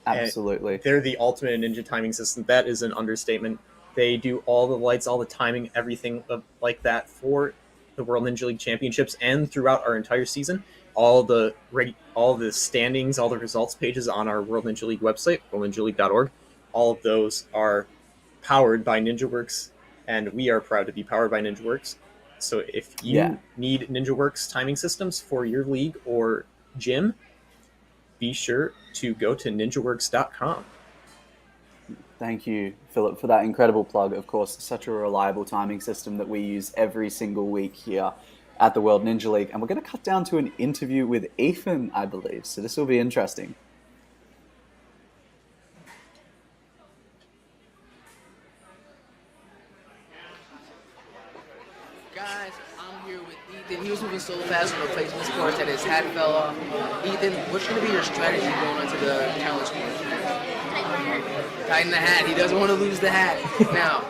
Absolutely. They're the ultimate ninja timing system. That is an understatement. They do all the lights, all the timing, everything like that for the World Ninja League Championships and throughout our entire season. All the standings, all the results pages on our World Ninja League website, worldninjaleague.org. All of those are powered by Ninja Works, and we are proud to be powered by Ninja Works. So if you need Ninja Works timing systems for your league or gym, be sure to go to ninjaworks.com. Thank you, Philip, for that incredible plug. Of course, such a reliable timing system that we use every single week here. at the World Ninja League. And we're going to cut down to an interview with Ethan, I believe. So this will be interesting. Guys, I'm here with Ethan. He was moving so fast from the placement course that his hat fell off. Ethan, what's going to be your strategy going onto the challenge course? Tighten the hat. He doesn't want to lose the hat. Now,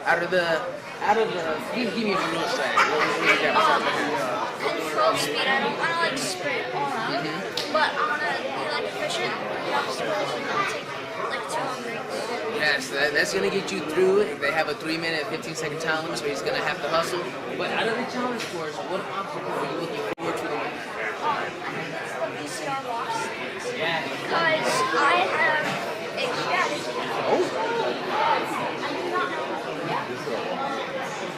give me your real strategy. What do you got besides the hat? Full speed. I don't want to like sprint all out, but I want to be like efficient. Obstacles and not take like too long breaks. Yes, that's going to get you through. They have a 3-minute, 15-second time limit, so he's going to have to hustle. But out of the challenge course, what obstacle are you looking forward to the most? The VCR walks. Yeah. Because I have a strategy.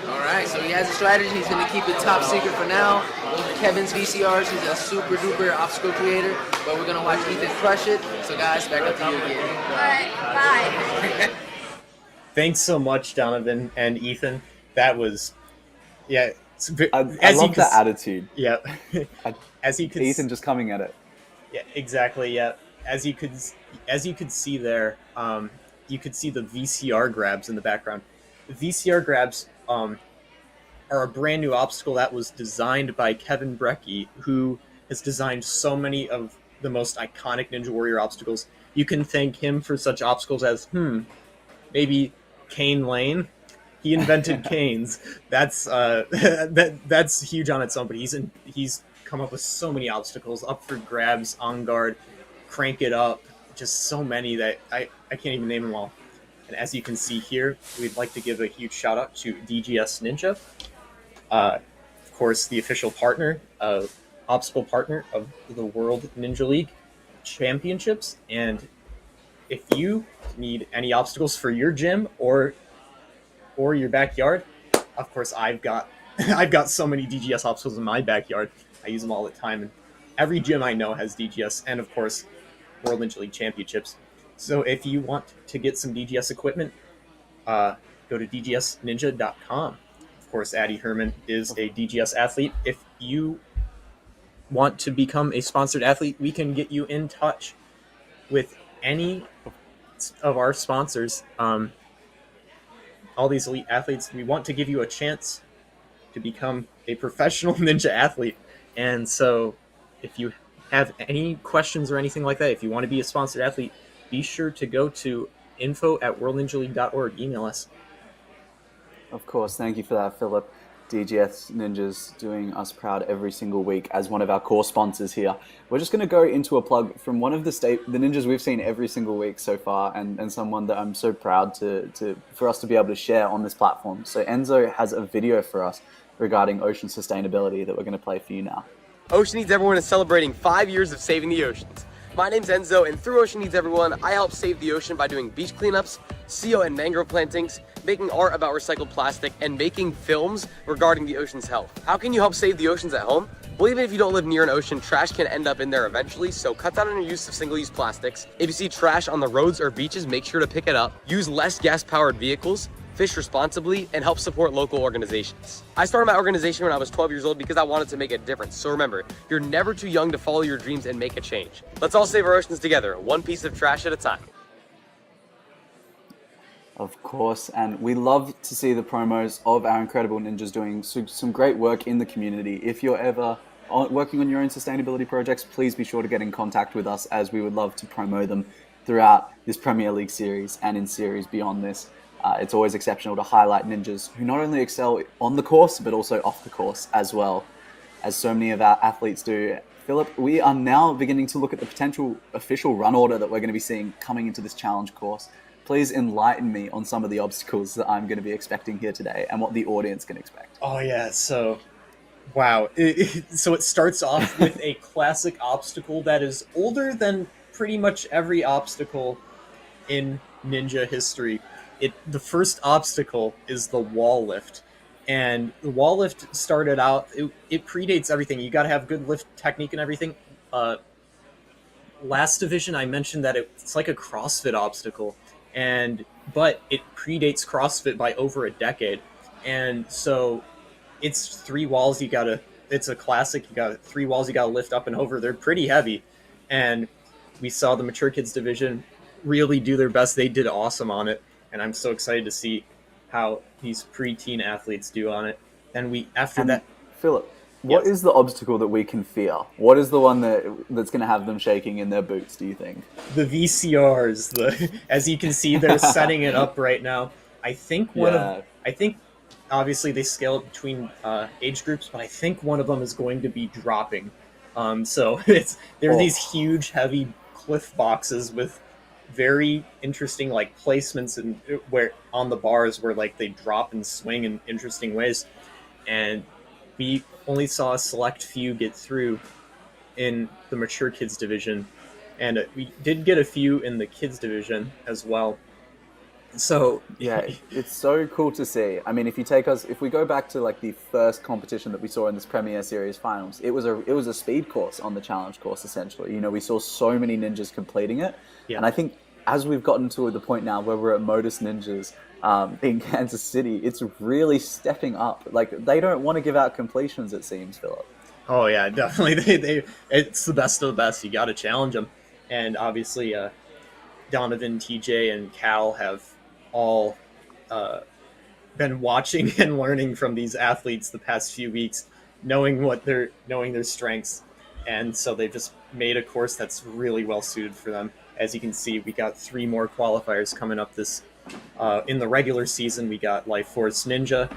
Alright, so he has a strategy. He's going to keep it top secret for now. Kevin's VCRs, he's a super duper obstacle creator, but we're going to watch Ethan crush it. So guys, back up to you again. Alright, bye. Thanks so much, Donovan and Ethan. That was, yeah. I love the attitude. Yeah. As you could, Ethan just coming at it. Yeah, exactly. Yeah. As you could see there, you could see the VCR grabs in the background. The VCR grabs are a brand new obstacle that was designed by Kevin Brecky, who has designed so many of the most iconic Ninja Warrior obstacles. You can thank him for such obstacles as, maybe Cane Lane. He invented canes. That's that's huge on its own. But he's come up with so many obstacles, up for grabs, on guard, crank it up, just so many that I can't even name them all. And as you can see here, we'd like to give a huge shout out to DGS Ninja, of course, the official partner, obstacle partner of the World Ninja League Championships. And if you need any obstacles for your gym or your backyard, of course, I've got so many DGS obstacles in my backyard. I use them all the time, and every gym I know has DGS, and of course, World Ninja League Championships. So if you want to get some DGS equipment, go to dgsninja.com. Of course, Addie Herman is a DGS athlete. If you want to become a sponsored athlete, we can get you in touch with any of our sponsors. All these elite athletes, we want to give you a chance to become a professional ninja athlete. And so if you have any questions or anything like that, if you want to be a sponsored athlete, be sure to go to info@worldninjaleague.org. Email us. Of course. Thank you for that, Philip. DGS Ninjas doing us proud every single week as one of our core sponsors here. We're just going to go into a plug from one of the ninjas we've seen every single week so far, and someone that I'm so proud for us to be able to share on this platform. So Enzo has a video for us regarding ocean sustainability that we're going to play for you now. Ocean Needs Everyone is celebrating 5 years of saving the oceans. My name's Enzo, and through Ocean Needs Everyone, I help save the ocean by doing beach cleanups, CO and mangrove plantings, making art about recycled plastic, and making films regarding the ocean's health. How can you help save the oceans at home? Well, even if you don't live near an ocean, trash can end up in there eventually, so cut down on your use of single-use plastics. If you see trash on the roads or beaches, make sure to pick it up. Use less gas-powered vehicles, fish responsibly, and help support local organizations. I started my organization when I was 12 years old because I wanted to make a difference. So remember, you're never too young to follow your dreams and make a change. Let's all save our oceans together, one piece of trash at a time. Of course, and we love to see the promos of our incredible ninjas doing some great work in the community. If you're ever working on your own sustainability projects, please be sure to get in contact with us, as we would love to promote them throughout this Premier League series and in series beyond this. It's always exceptional to highlight ninjas who not only excel on the course, but also off the course as well, as so many of our athletes do. Philip, we are now beginning to look at the potential official run order that we're going to be seeing coming into this challenge course. Please enlighten me on some of the obstacles that I'm going to be expecting here today and what the audience can expect. Oh, yeah. So, wow. So it starts off with a classic obstacle that is older than pretty much every obstacle in ninja history. The first obstacle is the wall lift. And the wall lift started out, it predates everything. You got to have good lift technique and everything. Last division, I mentioned that it's like a CrossFit obstacle. But it predates CrossFit by over a decade. And so it's 3 walls. You got to it's a classic. You got 3 walls you got to lift up and over. They're pretty heavy, and we saw the mature kids division really do their best. They did awesome on it, and I'm so excited to see how these preteen athletes do on it. And that, Philip, what is the obstacle that we can fear? What is the one that's going to have them shaking in their boots, do you think? the VCRs. As you can see, they're setting it up right now. I think obviously they scale it between age groups, but I think one of them is going to be dropping. So there are these huge, heavy cliff boxes with very interesting like placements and where on the bars where like they drop and swing in interesting ways. And we only saw a select few get through in the mature kids division, and we did get a few in the kids division as well. So yeah, it's so cool to see. I mean, if we go back to like the first competition that we saw in this Premier Series finals, it was a speed course on the challenge course essentially. You know, we saw so many ninjas completing it, and I think as we've gotten to the point now where we're at Motus Ninjas in Kansas City, it's really stepping up. Like they don't want to give out completions, it seems, Philip. Oh yeah, definitely. It's the best of the best. You got to challenge them, and obviously Donovan, TJ, and Cal have all been watching and learning from these athletes the past few weeks, knowing their strengths, and so they've just made a course that's really well suited for them. As you can see, we got 3 more qualifiers coming up this in the regular season. We got Life Force Ninja,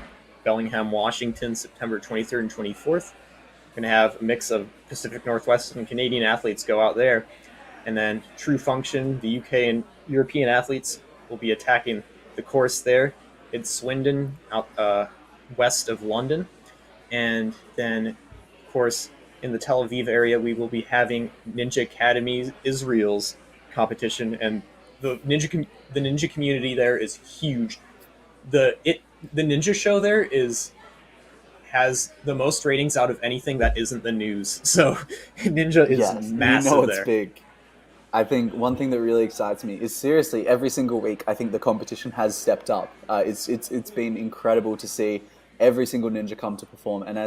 Bellingham, Washington, September 23rd and 24th. We're going to have a mix of Pacific Northwest and Canadian athletes go out there. And then True Function, the UK and European athletes will be attacking the course there. It's Swindon, out west of London. And then, of course, in the Tel Aviv area, we will be having Ninja Academy Israel's competition, and the ninja community there is huge. The ninja show there has the most ratings out of anything that isn't the news. So Ninja is massive. You know it's there. Big. I think one thing that really excites me is seriously every single week I think the competition has stepped up. It's been incredible to see every single ninja come to perform, and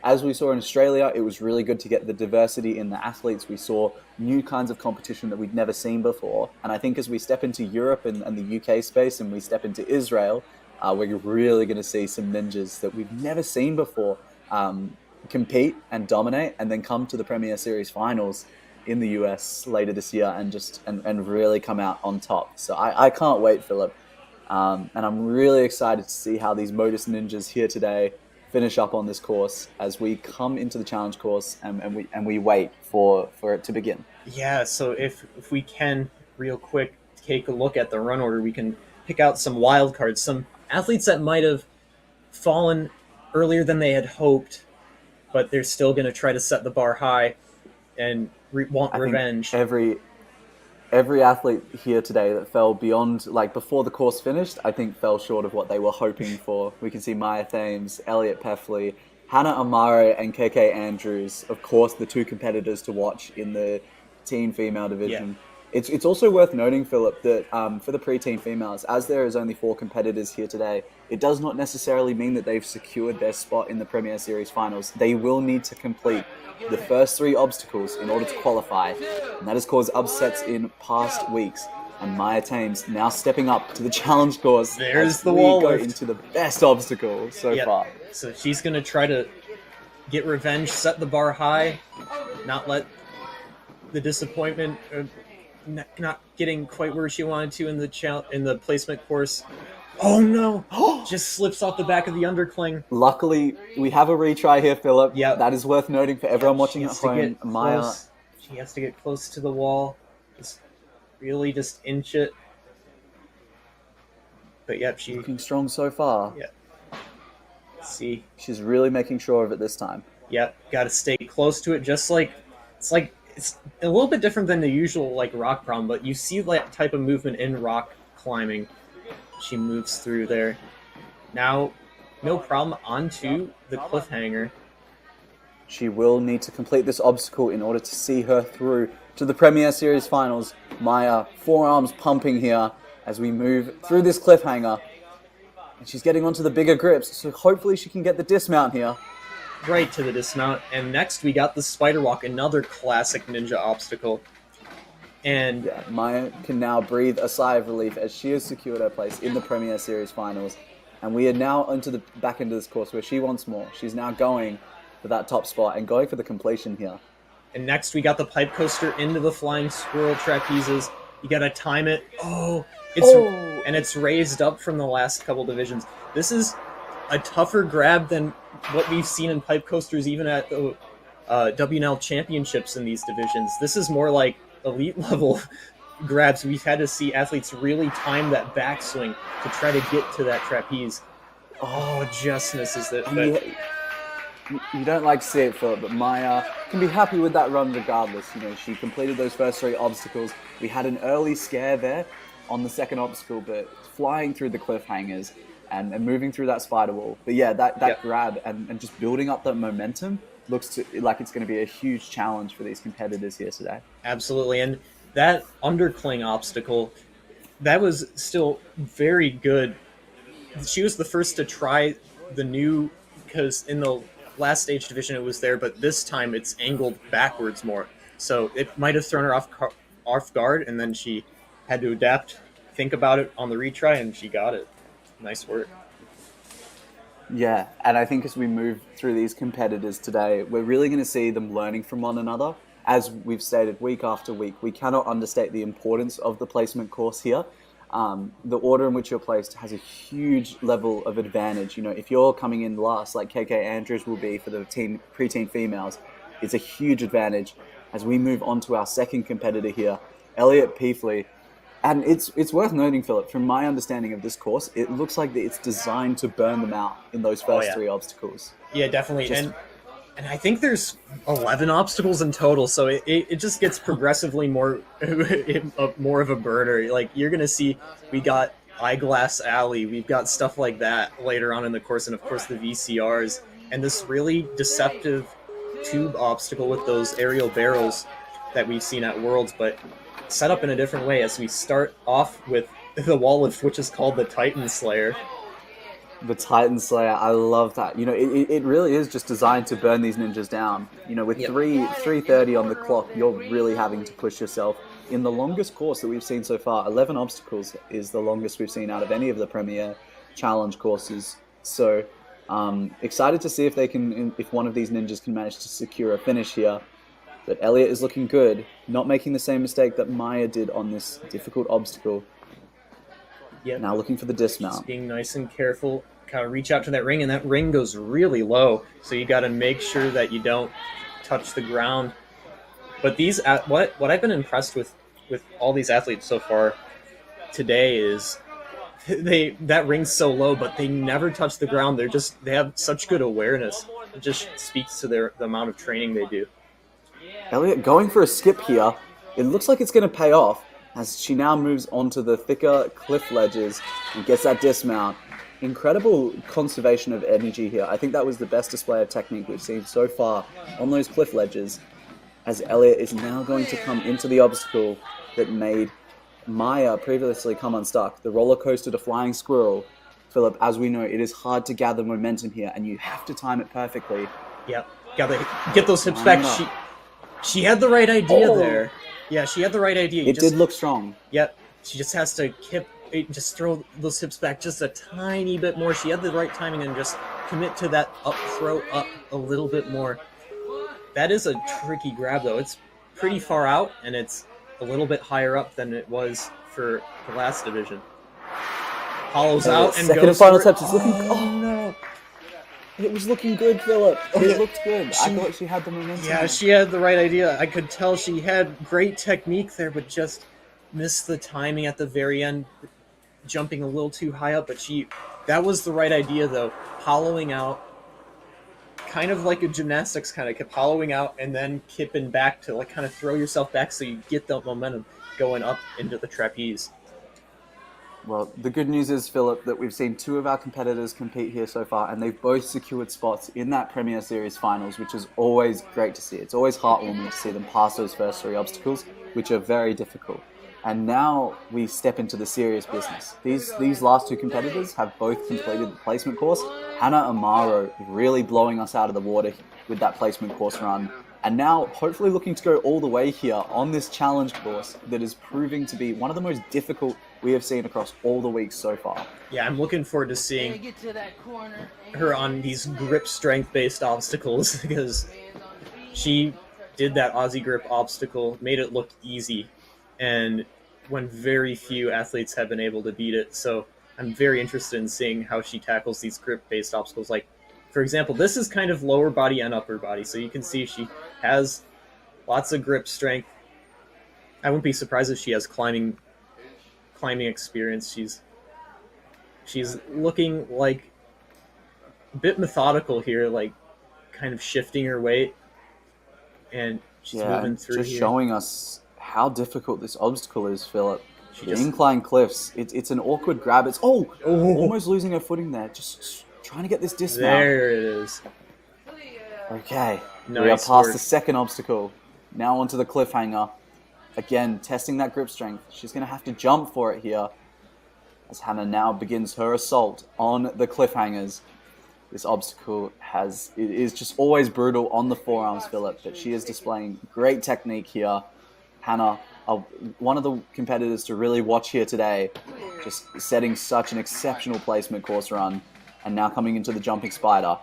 as we saw in Australia, it was really good to get the diversity in the athletes. We saw new kinds of competition that we'd never seen before. And I think as we step into Europe and the UK space and we step into Israel, we're really going to see some ninjas that we've never seen before compete and dominate and then come to the Premier Series finals in the US later this year and really come out on top. So I can't wait, Philip. And I'm really excited to see how these Motus ninjas here today finish up on this course as we come into the challenge course and we wait for it to begin. Yeah, so if we can real quick take a look at the run order, we can pick out some wild cards, some athletes that might have fallen earlier than they had hoped, but they're still going to try to set the bar high and want revenge. Every athlete here today that fell beyond, like before the course finished, I think fell short of what they were hoping for. We can see Maya Thames, Elliot Peffley, Hannah Amare, and KK Andrews, of course, the 2 competitors to watch in the teen female division. Yeah. It's also worth noting, Philip, that for the preteen females, as there is only 4 competitors here today, it does not necessarily mean that they've secured their spot in the Premier Series finals. They will need to complete the first 3 obstacles in order to qualify, and that has caused upsets in past weeks. And Maya Thames now stepping up to the challenge course. There's the wall go lift. Into the best obstacle so far. So she's going to try to get revenge, set the bar high, not let the disappointment of not getting quite where she wanted to in the placement course. Oh no! Just slips off the back of the undercling. Luckily, we have a retry here, Philip. Yeah, that is worth noting for everyone watching at home. Maya, she has to get close to the wall. Just inch it. But yep, she's looking strong so far. Yeah. See, she's really making sure of it this time. Yep, got to stay close to it. It's a little bit different than the usual rock problem, but you see that type of movement in rock climbing. She moves through there. Now, no problem, onto the cliffhanger. She will need to complete this obstacle in order to see her through to the Premier Series finals. Maya, forearms pumping here as we move through this cliffhanger. And she's getting onto the bigger grips, so hopefully she can get the dismount here. right to the dismount. And next we got the spider walk, another classic ninja obstacle. And yeah, Maya can now breathe a sigh of relief as she has secured her place in the Premier Series finals. And we are now into the back end of this course where she wants more. She's now going for that top spot and going for the completion here. And next we got the pipe coaster into the flying squirrel trapezes. You gotta time it. And it's raised up from the last couple divisions. This is a tougher grab than what we've seen in pipe coasters even at the WNL championships in these divisions. This is more like elite level grabs. We've had to see athletes really time that backswing to try to get to that trapeze. Oh, just misses it. You don't like to see it, Philip, but Maya can be happy with that run regardless. You know, she completed those first 3 obstacles. We had an early scare there on the second obstacle, but flying through the cliffhangers and moving through that spider wall. But yeah, that grab and just building up that momentum looks like it's going to be a huge challenge for these competitors here today. Absolutely, and that undercling obstacle, that was still very good. She was the first to try the new, because in the last stage division it was there, but this time it's angled backwards more. So it might have thrown her off guard, and then she had to adapt, think about it on the retry, and she got it. Nice work. Yeah, and I think as we move through these competitors today, we're really going to see them learning from one another. As we've stated week after week, we cannot understate the importance of the placement course here. The order in which you're placed has a huge level of advantage. You know, if you're coming in last, like KK Andrews will be for the preteen females, it's a huge advantage. As we move on to our second competitor here, Elliot Peefley. And it's worth noting, Philip, from my understanding of this course, it looks like it's designed to burn them out in those first 3 obstacles. Yeah, definitely. And I think there's 11 obstacles in total, so it just gets progressively more of a burner. Like, you're going to see, we got Eyeglass Alley, we've got stuff like that later on in the course, and of course the VCRs, and this really deceptive tube obstacle with those aerial barrels that we've seen at Worlds, but set up in a different way as we start off with the wall lift, which is called the Titan Slayer. The Titan Slayer, I love that. You know, it really is just designed to burn these ninjas down. You know, with 3:30 on the clock, you're really having to push yourself. In the longest course that we've seen so far, 11 obstacles is the longest we've seen out of any of the Premier Challenge courses. So, excited to see if one of these ninjas can manage to secure a finish here. But Elliot is looking good, not making the same mistake that Maya did on this difficult obstacle. Yep. Now looking for the dismount. Just being nice and careful, kind of reach out to that ring, and that ring goes really low, so you got to make sure that you don't touch the ground. But these, what I've been impressed with all these athletes so far today is that ring's so low, but they never touch the ground. They have such good awareness. It just speaks to the amount of training they do. Elliot going for a skip here. It looks like it's going to pay off as she now moves onto the thicker cliff ledges and gets that dismount. Incredible conservation of energy here. I think that was the best display of technique we've seen so far on those cliff ledges, as Elliot is now going to come into the obstacle that made Maya previously come unstuck. The roller coaster to flying squirrel. Philip, as we know, it is hard to gather momentum here, and you have to time it perfectly. Yep, gotta get those hips back. She had the right idea there. Yeah, she had the right idea. It did look strong. Yep, she just has to just throw those hips back just a tiny bit more. She had the right timing and just commit to that throw up a little bit more. That is a tricky grab, though. It's pretty far out, and it's a little bit higher up than it was for the last division. Hollows out and second goes and final for it. touch. It's looking. Oh no! It was looking good, Philip. It looked good. I thought she had the momentum. Yeah, she had the right idea. I could tell she had great technique there, but just missed the timing at the very end, jumping a little too high up. But that was the right idea, though. Hollowing out, kind of like a gymnastics kind of, kept hollowing out and then kipping back to like kind of throw yourself back so you get the momentum going up into the trapeze. Well, the good news is, Philip, that we've seen 2 of our competitors compete here so far, and they've both secured spots in that Premier Series finals, which is always great to see. It's always heartwarming to see them pass those first 3 obstacles, which are very difficult. And now we step into the serious business. These last two competitors have both completed the placement course. Hannah Amaro really blowing us out of the water with that placement course run. And now hopefully looking to go all the way here on this challenge course that is proving to be one of the most difficult we have seen across all the weeks so far. Yeah, I'm looking forward to seeing her on these grip strength based obstacles because she did that Aussie grip obstacle, made it look easy, and when very few athletes have been able to beat it. So I'm very interested in seeing how she tackles these grip-based obstacles. Like, for example, this is kind of lower body and upper body, so you can see she has lots of grip strength. I wouldn't be surprised if she has climbing experience. She's looking like a bit methodical here, like kind of shifting her weight, and she's moving through just here. Showing us how difficult this obstacle is, Philip. The incline cliffs. It's an awkward grab. It's almost losing her footing there. Just trying to get this dismount. There it is. Okay, Nice we are past work. the second obstacle. Now onto the cliffhanger. Again, testing that grip strength. She's going to have to jump for it here as Hannah now begins her assault on the cliffhangers. This obstacle is just always brutal on the forearms, Philip, but she is displaying great technique here. Hannah, one of the competitors to really watch here today, just setting such an exceptional placement course run, and now coming into the jumping spider.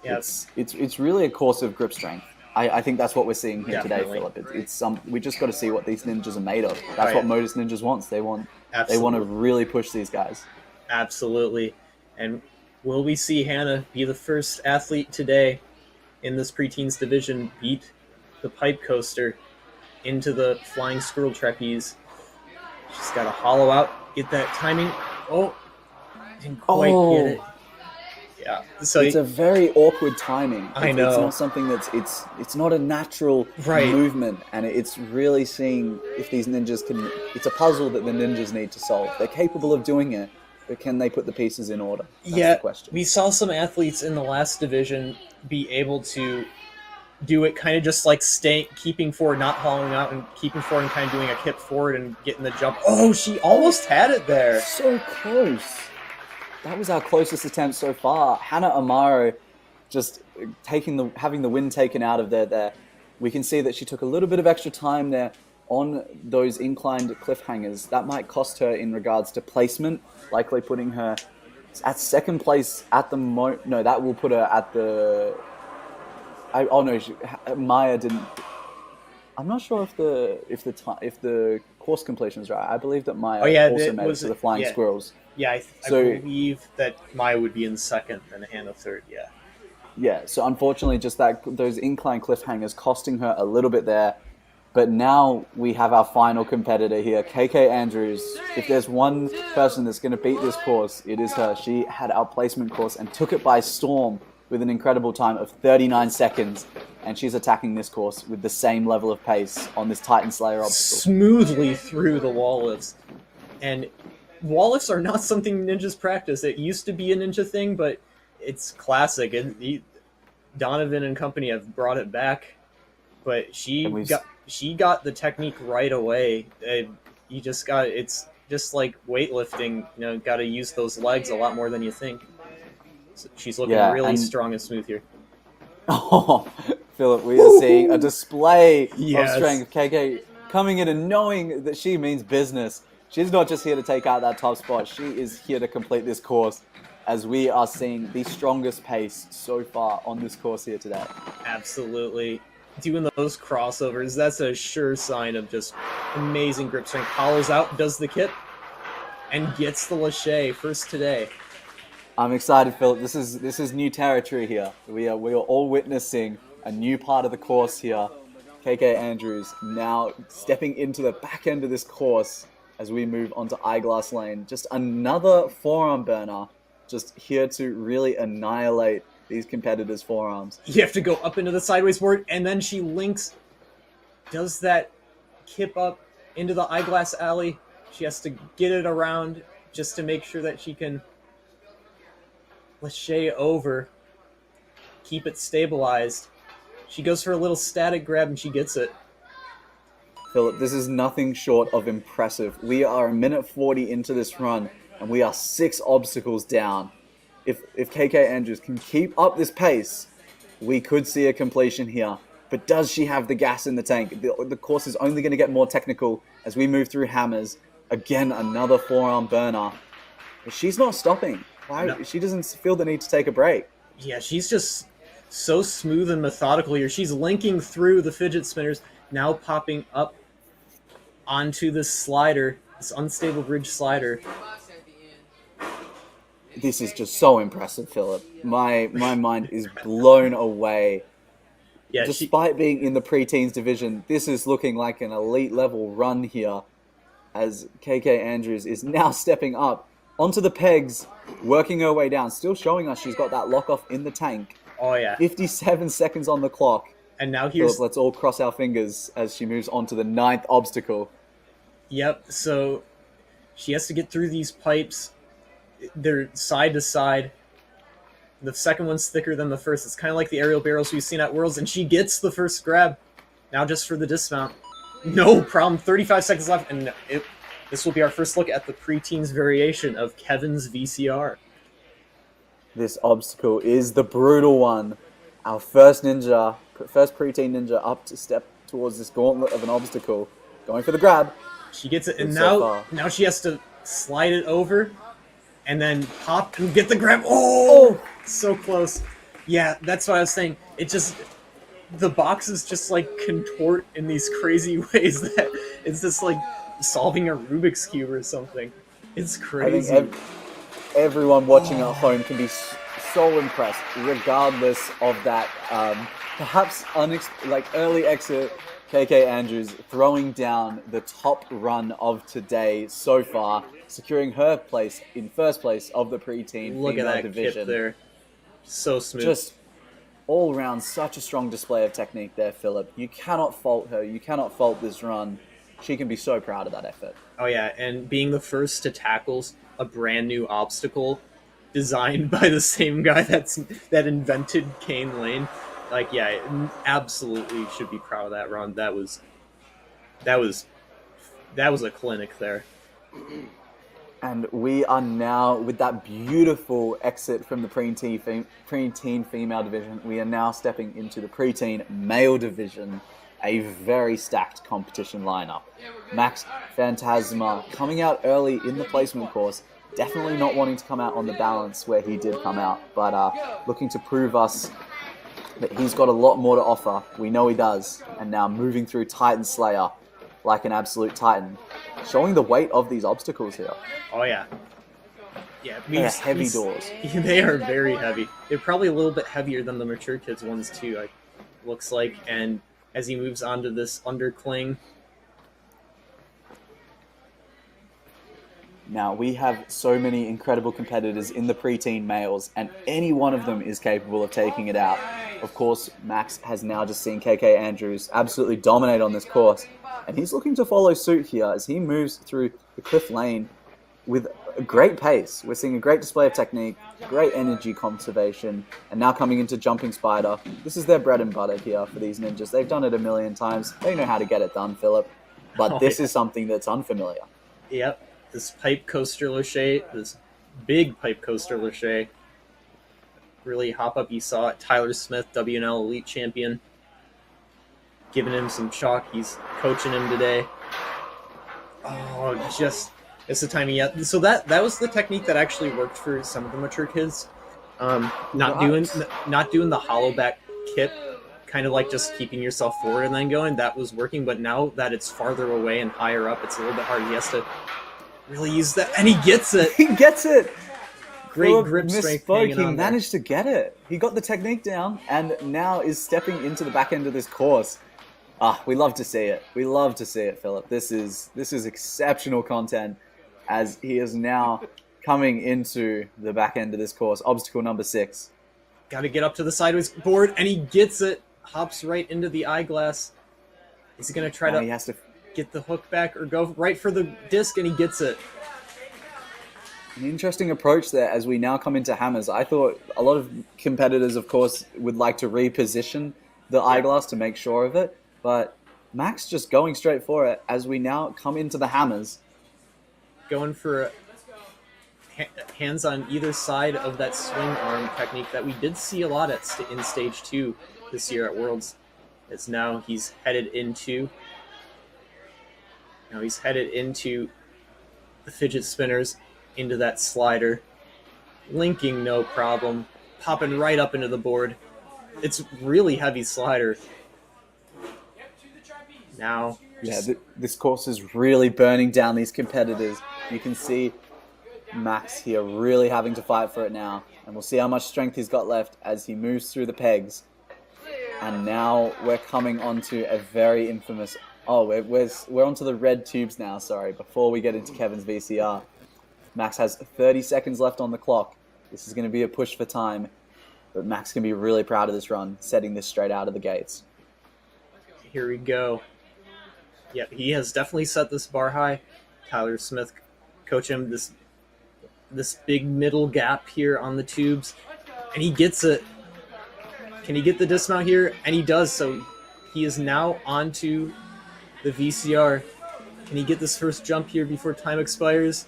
Yeah. It's really a course of grip strength. I think that's what we're seeing here Definitely. today, Philip. We just got to see what these ninjas are made of. That's what Motus Ninjas wants. They want to really push these guys. Absolutely. And will we see Hannah be the first athlete today in this preteens division beat the pipe coaster into the flying squirrel trapeze? She's got to hollow out, get that timing. Oh, didn't quite get it. Yeah, so it's a very awkward timing. I know. It's not something it's not a natural movement, and it's really seeing if these ninjas can. It's a puzzle that the ninjas need to solve. They're capable of doing it, but can they put the pieces in order? That's the question. We saw some athletes in the last division be able to do it kind of just like keeping forward, not hollowing out, and keeping forward and kind of doing a hip forward and getting the jump. Oh, she almost had it there. So close. That was our closest attempt so far. Hannah Amaro just having the wind taken out of there. We can see that she took a little bit of extra time there on those inclined cliffhangers. That might cost her in regards to placement, likely putting her at second place at the No, that will put her at the... Maya didn't... I'm not sure if the course completion is right. I believe that Maya also made it to the flying squirrels. Yeah, I believe that Maya would be in second and Hannah third, yeah. Yeah, so unfortunately just those incline cliffhangers costing her a little bit there. But now we have our final competitor here, KK Andrews. If there's one person that's going to beat this course, it is her. She had our placement course and took it by storm with an incredible time of 39 seconds. And she's attacking this course with the same level of pace on this Titan Slayer obstacle. Smoothly through the wall lifts. And wall lifts are not something ninjas practice. It used to be a ninja thing, but it's classic. And Donovan and company have brought it back. But she got the technique right away. It's just like weightlifting. Got to use those legs a lot more than you think. So she's looking really strong and smooth here. Oh, Philip, we are seeing a display of strength. KK coming in and knowing that she means business. She's not just here to take out that top spot. She is here to complete this course, as we are seeing the strongest pace so far on this course here today. Absolutely. Doing those crossovers, that's a sure sign of just amazing grip strength. Hollows out, does the kip, and gets the lache first today. I'm excited, Philip. This is new territory here. We are all witnessing a new part of the course here. KK Andrews now stepping into the back end of this course as we move onto Eyeglass Lane. Just another forearm burner, just here to really annihilate these competitors' forearms. You have to go up into the sideways board, and then she does that kip up into the Eyeglass Alley. She has to get it around just to make sure that she can lache over, keep it stabilized. She goes for a little static grab, and she gets it. Philip, this is nothing short of impressive. We are a minute 40 into this run, and we are 6 obstacles down. If KK Andrews can keep up this pace, we could see a completion here. But does she have the gas in the tank? The course is only going to get more technical as we move through hammers. Again, another forearm burner. But she's not stopping. Why? No. She doesn't feel the need to take a break. Yeah, she's just so smooth and methodical here. She's linking through the fidget spinners, now popping up onto this slider, this unstable bridge slider. This is just so impressive, Philip. My mind is blown away. Yeah, despite being in the preteens division, this is looking like an elite level run here as KK Andrews is now stepping up onto the pegs, working her way down, still showing us she's got that lock off in the tank. Oh yeah. 57 seconds on the clock. And now here's... Philip, let's all cross our fingers as she moves on to the 9th obstacle. Yep, so she has to get through these pipes. They're side to side. The second one's thicker than the first. It's kind of like the aerial barrels we've seen at Worlds, and she gets the first grab. Now just for the dismount. No problem. 35 seconds left, and this will be our first look at the preteens variation of Kevin's VCR. This obstacle is the brutal one. Our first preteen ninja up to step towards this gauntlet of an obstacle. Going for the grab. She gets it, and now she has to slide it over and then pop and get the grab. Oh! So close. Yeah, that's what I was saying. It just... The boxes just, like, contort in these crazy ways that it's just like solving a Rubik's Cube or something. It's crazy. I think everyone watching at home can be so impressed, regardless of that perhaps early exit. KK Andrews throwing down the top run of today so far, securing her place in first place of the preteen Look female at that division. Kip there. So smooth. Just all around such a strong display of technique there, Philip. You cannot fault her. You cannot fault this run. She can be so proud of that effort. Oh yeah, and being the first to tackle a brand new obstacle designed by the same guy that invented Cane Lane. Like, yeah, absolutely should be proud of that run. That was a clinic there. And we are now, with that beautiful exit from the preteen female division, we are now stepping into the preteen male division. A very stacked competition lineup. Max Fantasma coming out early in the placement course. Definitely not wanting to come out on the balance where he did come out, but looking to prove us that he's got a lot more to offer. We know he does. And now moving through Titan Slayer like an absolute titan. Showing the weight of these obstacles here. Oh, yeah. Yeah, they're heavy doors. They are very heavy. They're probably a little bit heavier than the Mature Kids ones, too, looks like. And as he moves on to this undercling. Now, we have so many incredible competitors in the preteen males, and any one of them is capable of taking it out. Of course, Max has now just seen KK Andrews absolutely dominate on this course, and he's looking to follow suit here as he moves through the cliff lane with a great pace. We're seeing a great display of technique, great energy conservation, and now coming into Jumping Spider. This is their bread and butter here for these ninjas. They've done it a million times. They know how to get it done, Philip. But this is something that's unfamiliar. Yep. This pipe coaster Lachey, this big pipe coaster Lachey. Really hop up. You saw it. Tyler Smith, WNL Elite Champion. Giving him some chalk. He's coaching him today. Oh, just... It's the timing yet. So that was the technique that actually worked for some of the Mature Kids. Not doing the hollow back kip, kind of like just keeping yourself forward and then going. That was working, but now that it's farther away and higher up, it's a little bit hard. He has to really use that, and he gets it. He gets it. Great grip strength. He managed to get it. He got the technique down, and now is stepping into the back end of this course. We love to see it. We love to see it, Philip. This is exceptional content. As he is now coming into the back end of this course. Obstacle number 6. Got to get up to the sideways board, and he gets it. Hops right into the eyeglass. Is he going to try to he has to get the hook back or go right for the disc, and he gets it. An interesting approach there as we now come into hammers. I thought a lot of competitors, of course, would like to reposition the eyeglass to make sure of it, but Max just going straight for it as we now come into the hammers. Going for hands on either side of that swing arm technique that we did see a lot in Stage 2 this year at Worlds. As now he's headed into the fidget spinners, into that slider. Linking no problem. Popping right up into the board. It's really heavy slider. Now, this course is really burning down these competitors. You can see Max here really having to fight for it now. And we'll see how much strength he's got left as he moves through the pegs. And now we're coming onto a very infamous... Oh, we're onto the red tubes now, sorry, before we get into Kevin's VCR. Max has 30 seconds left on the clock. This is going to be a push for time. But Max can be really proud of this run, setting this straight out of the gates. Here we go. Yeah, he has definitely set this bar high. Tyler Smith coach him this big middle gap here on the tubes. And he gets it. Can he get the dismount here? And he does, so he is now onto the VCR. Can he get this first jump here before time expires?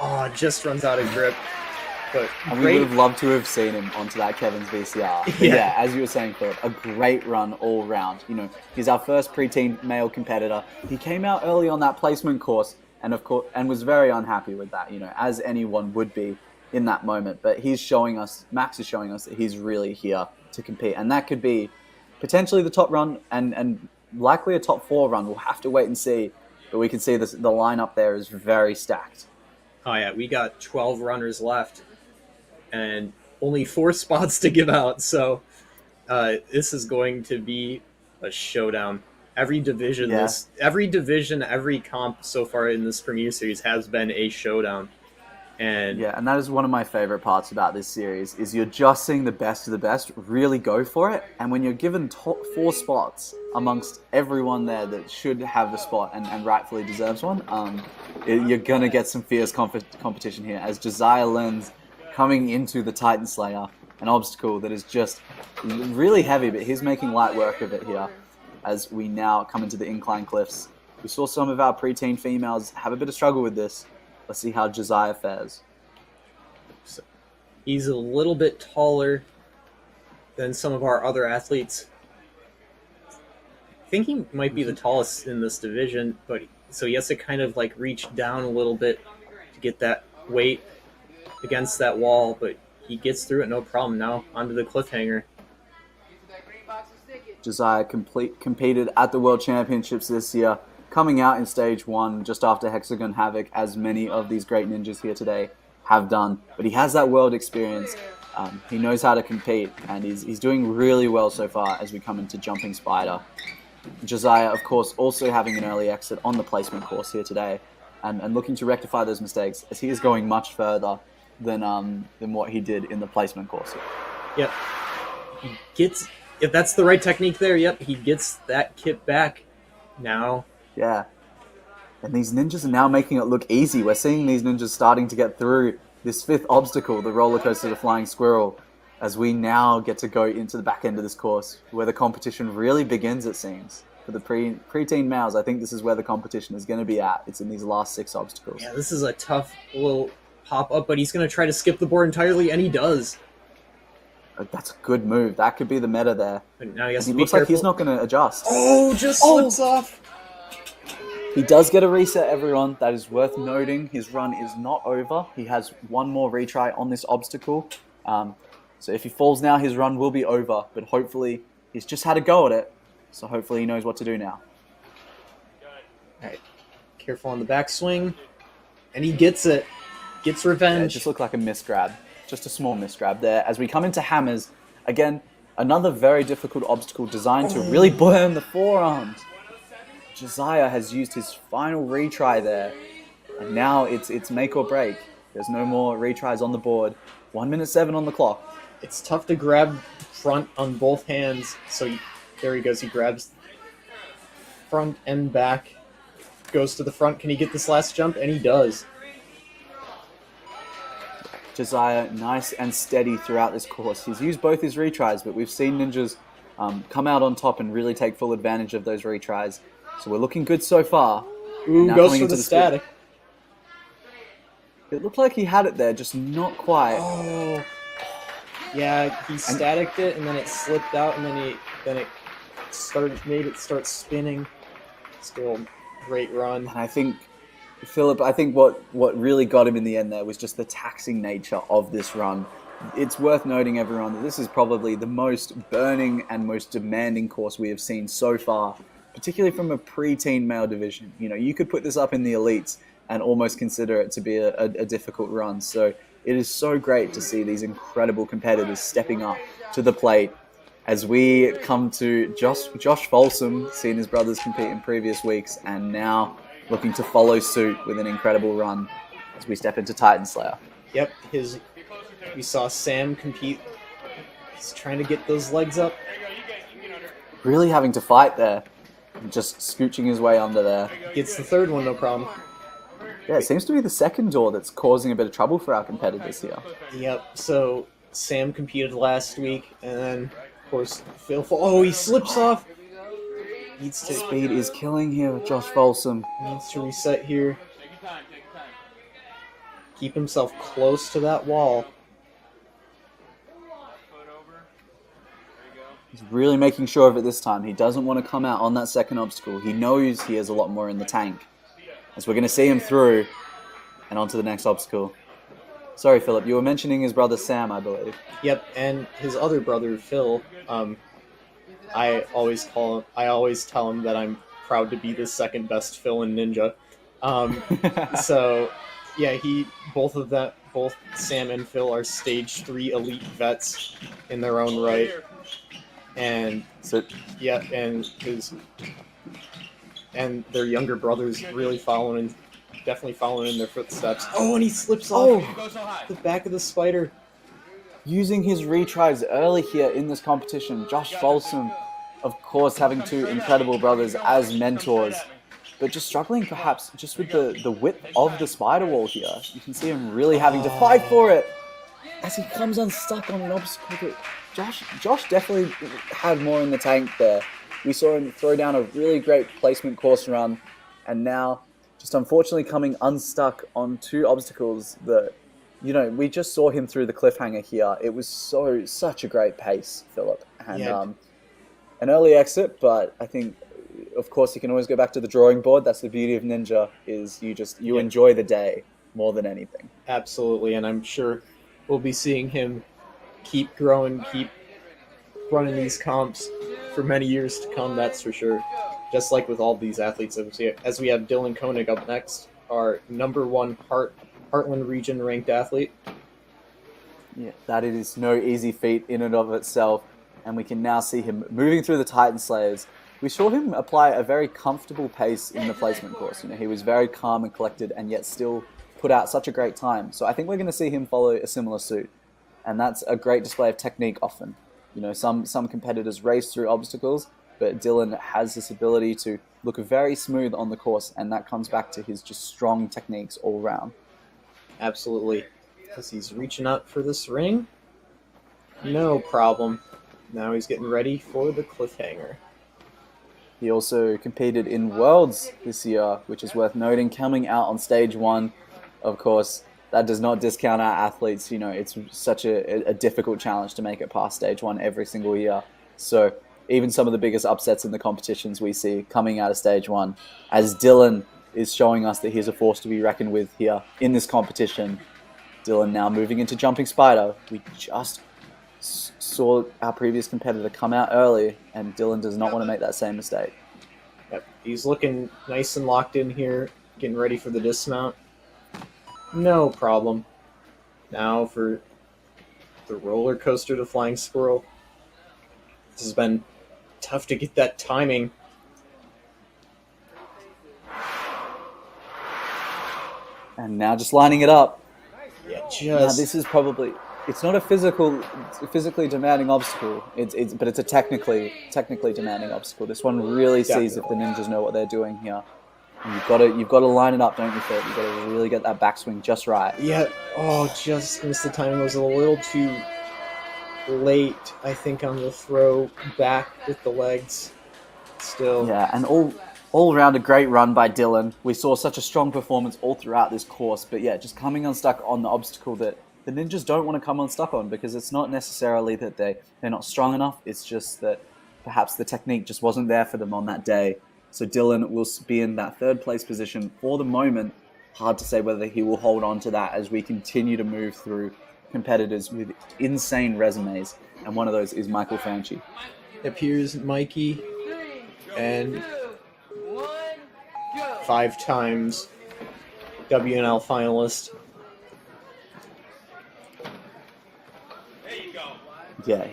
Oh, just runs out of grip. But and we would have loved to have seen him onto that Kevin's VCR. But yeah, as you were saying, Philip, a great run all round. You know, he's our first preteen male competitor. He came out early on that placement course, and of course, and was very unhappy with that. You know, as anyone would be in that moment. But he's showing us, Max is showing us that he's really here to compete, and that could be potentially the top run and likely a top 4 run. We'll have to wait and see. But we can see the lineup there is very stacked. Oh yeah, we got 12 runners left. And only 4 spots to give out, so this is going to be a showdown. Every division, every comp so far in this Premier Series has been a showdown. And that is one of my favorite parts about this series, is you're just seeing the best of the best really go for it. And when you're given top 4 spots amongst everyone there that should have the spot and rightfully deserves one, you're going to get some fierce competition here as Josiah learns coming into the Titan Slayer, an obstacle that is just really heavy, but he's making light work of it here as we now come into the incline cliffs. We saw some of our preteen females have a bit of struggle with this. Let's see how Josiah fares. So he's a little bit taller than some of our other athletes. I think he might be the tallest in this division, but so he has to kind of like reach down a little bit to get that weight against that wall, but he gets through it no problem. Now onto the cliffhanger. Josiah competed at the World Championships this year, coming out in Stage 1 just after Hexagon Havoc, as many of these great ninjas here today have done. But he has that world experience. He knows how to compete, and he's doing really well so far as we come into Jumping Spider. Josiah, of course, also having an early exit on the placement course here today, and looking to rectify those mistakes, as he is going much further than what he did in the placement course. Yep. He gets, if that's the right technique there, yep, he gets that kit back now. Yeah. And these ninjas are now making it look easy. We're seeing these ninjas starting to get through this 5th obstacle, the roller coaster to Flying Squirrel, as we now get to go into the back end of this course, where the competition really begins, it seems. For the preteen males, I think this is where the competition is going to be at. It's in these last 6 obstacles. Yeah, this is a tough little pop-up, but he's going to try to skip the board entirely, and he does. That's a good move. That could be the meta there. But now he has to be looks careful. like he's not going to adjust. Oh, just slips off. He does get a reset, everyone. That is worth noting. His run is not over. He has one more retry on this obstacle. So if he falls now, his run will be over. But hopefully, he's just had a go at it. So hopefully he knows what to do now. All right. Careful on the backswing. And he gets it. Gets revenge. Yeah, it just looked like a misgrab. Just a small misgrab there. As we come into hammers, again, another very difficult obstacle designed to really burn the forearms. Josiah has used his final retry there. And now it's make or break. There's no more retries on the board. 1:07 on the clock. It's tough to grab front on both hands. So there he goes. He grabs front and back. Goes to the front. Can he get this last jump? And he does. Josiah, nice and steady throughout this course. He's used both his retries, but we've seen ninjas come out on top and really take full advantage of those retries. So we're looking good so far. Ooh, now goes for the static. It looked like he had it there, just not quite. Oh, yeah, he staticked it, and then it slipped out, and then it made it start spinning. Still, great run. And I think, Philip, what really got him in the end there was just the taxing nature of this run. It's worth noting, everyone, that this is probably the most burning and most demanding course we have seen so far, particularly from a preteen male division. You know, you could put this up in the elites and almost consider it to be a difficult run. So it is so great to see these incredible competitors stepping up to the plate as we come to Josh Folsom, seen his brothers compete in previous weeks, and now looking to follow suit with an incredible run as we step into Titan Slayer. Yep, we saw Sam compete. He's trying to get those legs up. Really having to fight there. Just scooching his way under there. Gets the third one, no problem. Yeah, it seems to be the second door that's causing a bit of trouble for our competitors here. Yep, so Sam competed last week, and then, of course, Phil... Oh, he slips off! Speed is killing here with Josh Folsom. Needs to reset here. Keep himself close to that wall. He's really making sure of it this time. He doesn't want to come out on that second obstacle. He knows he has a lot more in the tank. As we're going to see him through and on to the next obstacle. Sorry, Philip, you were mentioning his brother Sam, I believe. Yep, and his other brother Phil. I always tell him that I'm proud to be the second best Phil in Ninja. So, yeah, both Sam and Phil are stage 3 elite vets in their own right. And so, yeah, and their younger brothers really definitely following in their footsteps. Oh, and he slips off the back of the spider. Using his retries early here in this competition, Josh Folsom, of course, having two incredible brothers as mentors, but just struggling perhaps just with the width of the spider wall here. You can see him really having to fight for it as he comes unstuck on an obstacle. Josh definitely had more in the tank there. We saw him throw down a really great placement course run, and now just unfortunately coming unstuck on two obstacles that, you know, we just saw him through the cliffhanger here. It was such a great pace, Philip. And an early exit, but I think, of course, you can always go back to the drawing board. That's the beauty of Ninja, is you enjoy the day more than anything. Absolutely, and I'm sure we'll be seeing him keep growing, keep running these comps for many years to come, that's for sure. Just like with all these athletes, as we have Dylan Koenig up next, our number one Heartland region ranked athlete. Yeah, that is no easy feat in and of itself, and we can now see him moving through the Titan Slayers. We saw him apply a very comfortable pace in the placement course. You know, he was very calm and collected, and yet still put out such a great time. So I think we're going to see him follow a similar suit, and that's a great display of technique often. You know, some competitors race through obstacles, but Dylan has this ability to look very smooth on the course, and that comes back to his just strong techniques all round. Absolutely. Because he's reaching up for this ring. No problem. Now he's getting ready for the cliffhanger. He also competed in Worlds this year, which is worth noting, coming out on stage 1. Of course, that does not discount our athletes. You know, it's such a difficult challenge to make it past stage 1 every single year. So even some of the biggest upsets in the competitions we see coming out of stage 1, as Dylan is showing us that he's a force to be reckoned with here in this competition. Dylan now moving into Jumping Spider. We just saw our previous competitor come out early, and Dylan does not want to make that same mistake. Yep, he's looking nice and locked in here, getting ready for the dismount. No problem. Now for the roller coaster to Flying Squirrel. This has been tough to get that timing. And now just lining it up. Yeah, Now this is probably, it's not a physically demanding obstacle, but it's a technically demanding obstacle. This one really sees if the ninjas know what they're doing here. And you've got to line it up, don't you, Phil? You've got to really get that backswing just right. Yeah. Oh, just missed the timing. It was a late, I think, on the throw back with the legs. Still. Yeah, and all around a great run by Dylan. We saw such a strong performance all throughout this course, but yeah, just coming unstuck on the obstacle that the ninjas don't want to come unstuck on, because it's not necessarily that they're not strong enough, it's just that perhaps the technique just wasn't there for them on that day. So Dylan will be in that third place position for the moment. Hard to say whether he will hold on to that as we continue to move through competitors with insane resumes, and one of those is Michael Fanchi. Yep, here's Mikey, and 5 times WNL finalist. Yeah,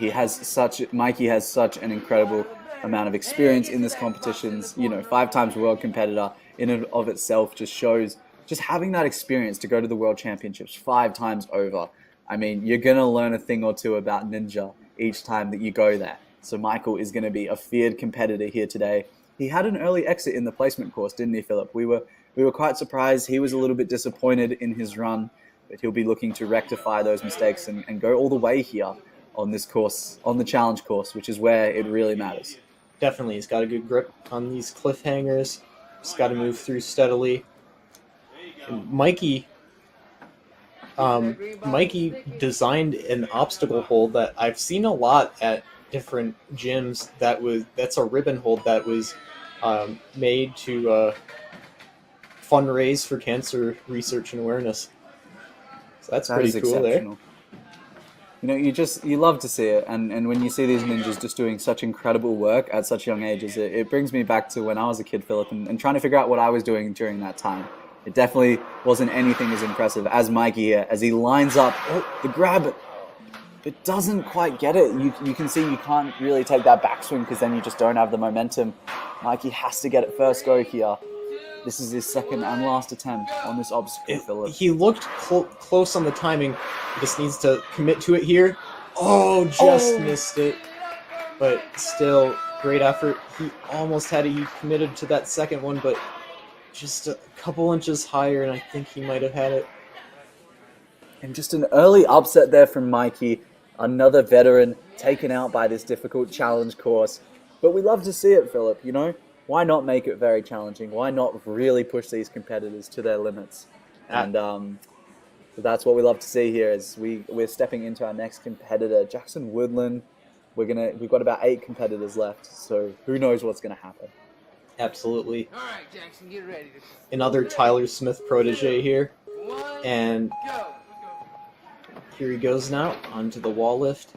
Mikey has such an incredible amount of experience in this competitions. 5 times world competitor in and of itself just shows just having that experience to go to the World Championships 5 times over. I mean, you're going to learn a thing or two about Ninja each time that you go there. So Michael is going to be a feared competitor here today. He had an early exit in the placement course, didn't he, Philip? We were quite surprised. He was a little bit disappointed in his run, but he'll be looking to rectify those mistakes and go all the way here on this course, on the challenge course, which is where it really matters. Definitely. He's got a good grip on these cliffhangers. He's got to move through steadily. And Mikey designed an obstacle hold that I've seen a lot at different gyms. That's a ribbon hold that was made to fundraise for cancer research and awareness. So that's pretty cool there. You love to see it, and when you see these ninjas just doing such incredible work at such young ages, it brings me back to when I was a kid, Philip, and trying to figure out what I was doing during that time. It definitely wasn't anything as impressive as Mikey here, as he lines up the grab, but doesn't quite get it. You can see you can't really take that backswing because then you just don't have the momentum. Mikey has to get it first go here. This is his second and last attempt on this obstacle, Philip. He looked close on the timing. He just needs to commit to it here. Just missed it. But still, great effort. He almost had it. He committed to that second one, but just a couple inches higher, and I think he might have had it. And just an early upset there from Mikey. Another veteran taken out by this difficult challenge course. But we love to see it, Philip, Why not make it very challenging? Why not really push these competitors to their limits? And that's what we love to see here as we're stepping into our next competitor, Jackson Woodland. We've got about 8 competitors left, so who knows what's going to happen. Absolutely. All right, Jackson, get ready. Another Tyler Smith protege here. And here he goes now onto the wall lift.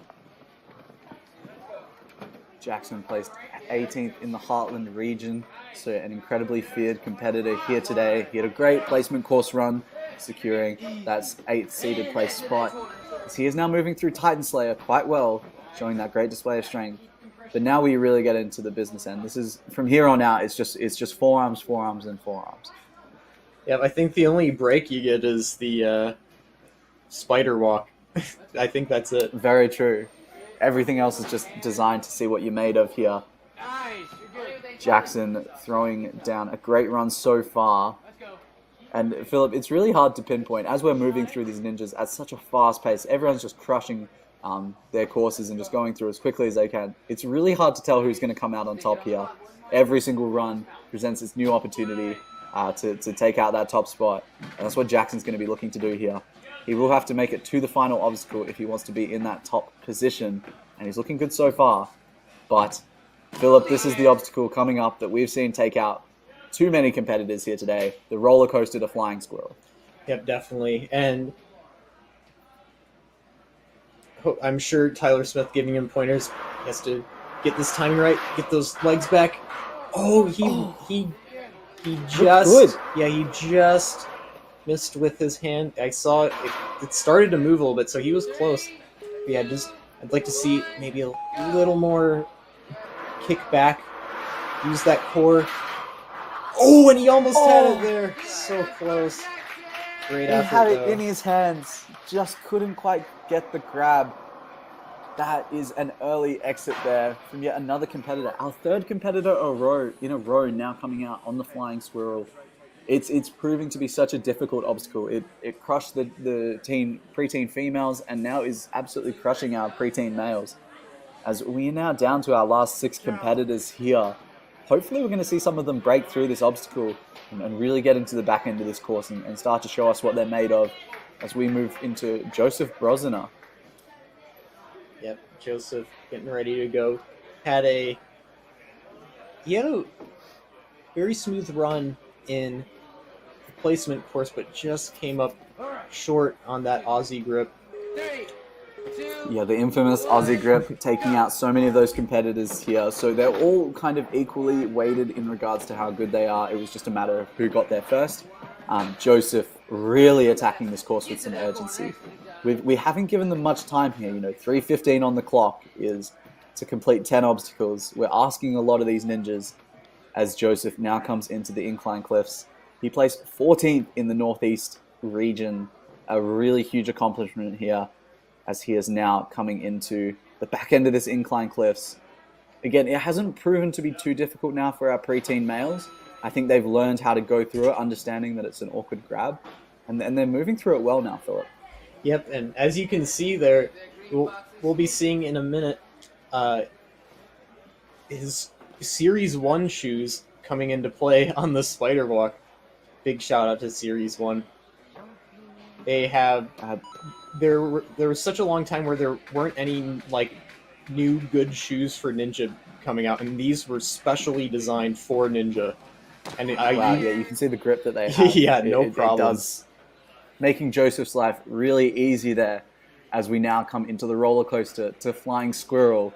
Jackson placed 18th in the Heartland region, so an incredibly feared competitor here today. He had a great placement course run, securing that 8th seeded place spot. As he is now moving through Titan Slayer quite well, showing that great display of strength. But now we really get into the business end. This is, from here on out, it's just forearms, forearms, and forearms. Yeah, I think the only break you get is the spider walk. I think that's it. Very true. Everything else is just designed to see what you're made of here. Jackson throwing down a great run so far. And Philip, it's really hard to pinpoint as we're moving through these ninjas at such a fast pace. Everyone's just crushing their courses and just going through as quickly as they can. It's really hard to tell who's going to come out on top here. Every single run presents its new opportunity to take out that top spot. And that's what Jackson's going to be looking to do here. He will have to make it to the final obstacle if he wants to be in that top position. And he's looking good so far. But, Philip, this is the obstacle coming up that we've seen take out too many competitors here today. The roller coaster to flying squirrel. Yep, definitely. And I'm sure Tyler Smith giving him pointers. He has to get this timing right, get those legs back. He just missed with his hand. I saw it started to move a little bit, so he was close. But yeah, I'd like to see maybe a little more kick back. Use that core. And he almost had it there. So close. Great effort. He had it in his hands. Just couldn't quite get the grab. That is an early exit there from yet another competitor. Our third competitor in a row now coming out on the flying squirrel. It's proving to be such a difficult obstacle. It crushed the preteen females and now is absolutely crushing our preteen males. As we are now down to our last 6 competitors here. Hopefully we're going to see some of them break through this obstacle and really get into the back end of this course and start to show us what they're made of as we move into Joseph Broziner. Yep, Joseph getting ready to go. He had a very smooth run in the placement course, but just came up short on that Aussie grip. Yeah, the infamous Aussie grip taking out so many of those competitors here. So they're all kind of equally weighted in regards to how good they are. It was just a matter of who got there first. Joseph really attacking this course with some urgency. We haven't given them much time here. 3:15 on the clock is to complete 10 obstacles. We're asking a lot of these ninjas as Joseph now comes into the incline cliffs. He placed 14th in the Northeast region. A really huge accomplishment here as he is now coming into the back end of this incline cliffs. Again, it hasn't proven to be too difficult now for our preteen males. I think they've learned how to go through it, understanding that it's an awkward grab. And they're moving through it well now, Philip. Yep, and as you can see there, we'll be seeing in a minute his Series 1 shoes coming into play on the spider walk. Big shout out to Series 1. They have... There was such a long time where there weren't any new good shoes for Ninja coming out, and these were specially designed for Ninja. And you can see the grip that they have. Yeah, no problem. It does, making Joseph's life really easy there as we now come into the roller coaster to Flying Squirrel.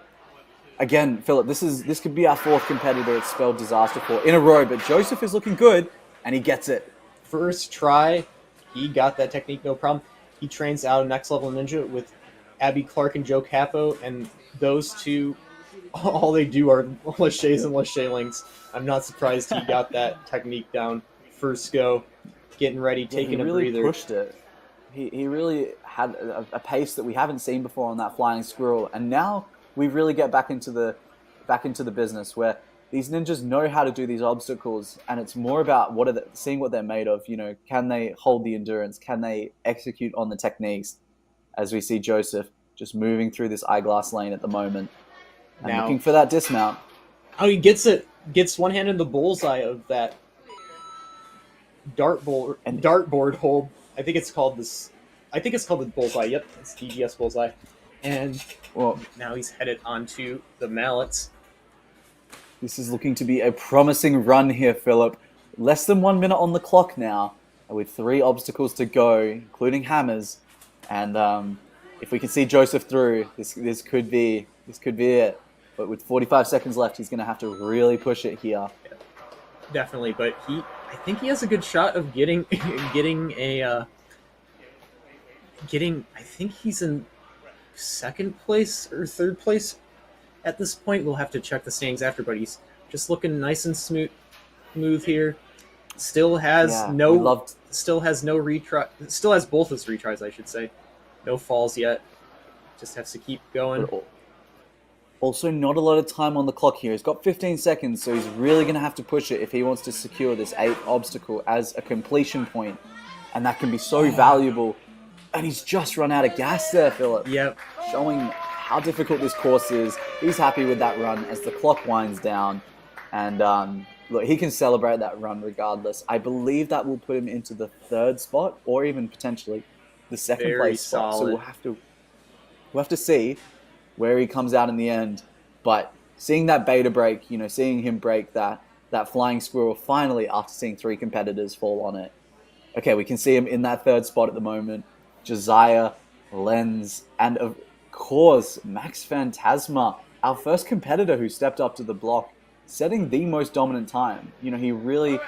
Again, Philip, this could be our 4th competitor it's spelled disaster for in a row, but Joseph is looking good, and he gets it. First try, he got that technique, no problem. He trains out of Next Level Ninja with Abby Clark and Joe Capo, and those two, all they do are laches and lache links. I'm not surprised he got that technique down. First go, getting ready, taking a breather. He really pushed it. He really had a pace that we haven't seen before on that Flying Squirrel, and now we really get back into the business where these ninjas know how to do these obstacles, and it's more about seeing what they're made of. Can they hold the endurance? Can they execute on the techniques? As we see Joseph just moving through this eyeglass lane at the moment and now, looking for that dismount. Oh, he gets it. Gets one hand in the bullseye of that dartboard hold. I think it's called the bullseye. Yep, it's DGS bullseye. And now he's headed onto the mallets. This is looking to be a promising run here, Philip. Less than 1 minute on the clock now, with 3 obstacles to go, including hammers. And if we can see Joseph through, this could be it. But with 45 seconds left, he's going to have to really push it here. Yeah, definitely, but I think he has a good shot of getting. I think he's in 2nd place or 3rd place. At this point, we'll have to check the standings after, but he's just looking nice and smooth here. Still has no retry. Still has both his retries, I should say. No falls yet. Just has to keep going. Also, not a lot of time on the clock here. He's got 15 seconds, so he's really going to have to push it if he wants to secure this 8th obstacle as a completion point, and that can be so valuable. And he's just run out of gas there, Philip. Yep. Showing how difficult this course is. He's happy with that run as the clock winds down. And look, he can celebrate that run regardless. I believe that will put him into the 3rd spot or even potentially the 2nd place spot. So we'll have to see where he comes out in the end. But seeing that beta break, seeing him break that Flying Squirrel finally after seeing 3 competitors fall on it. Okay, we can see him in that 3rd spot at the moment. Josiah, Lenz, and of course, Max Fantasma, our first competitor who stepped up to the block, setting the most dominant time. He really,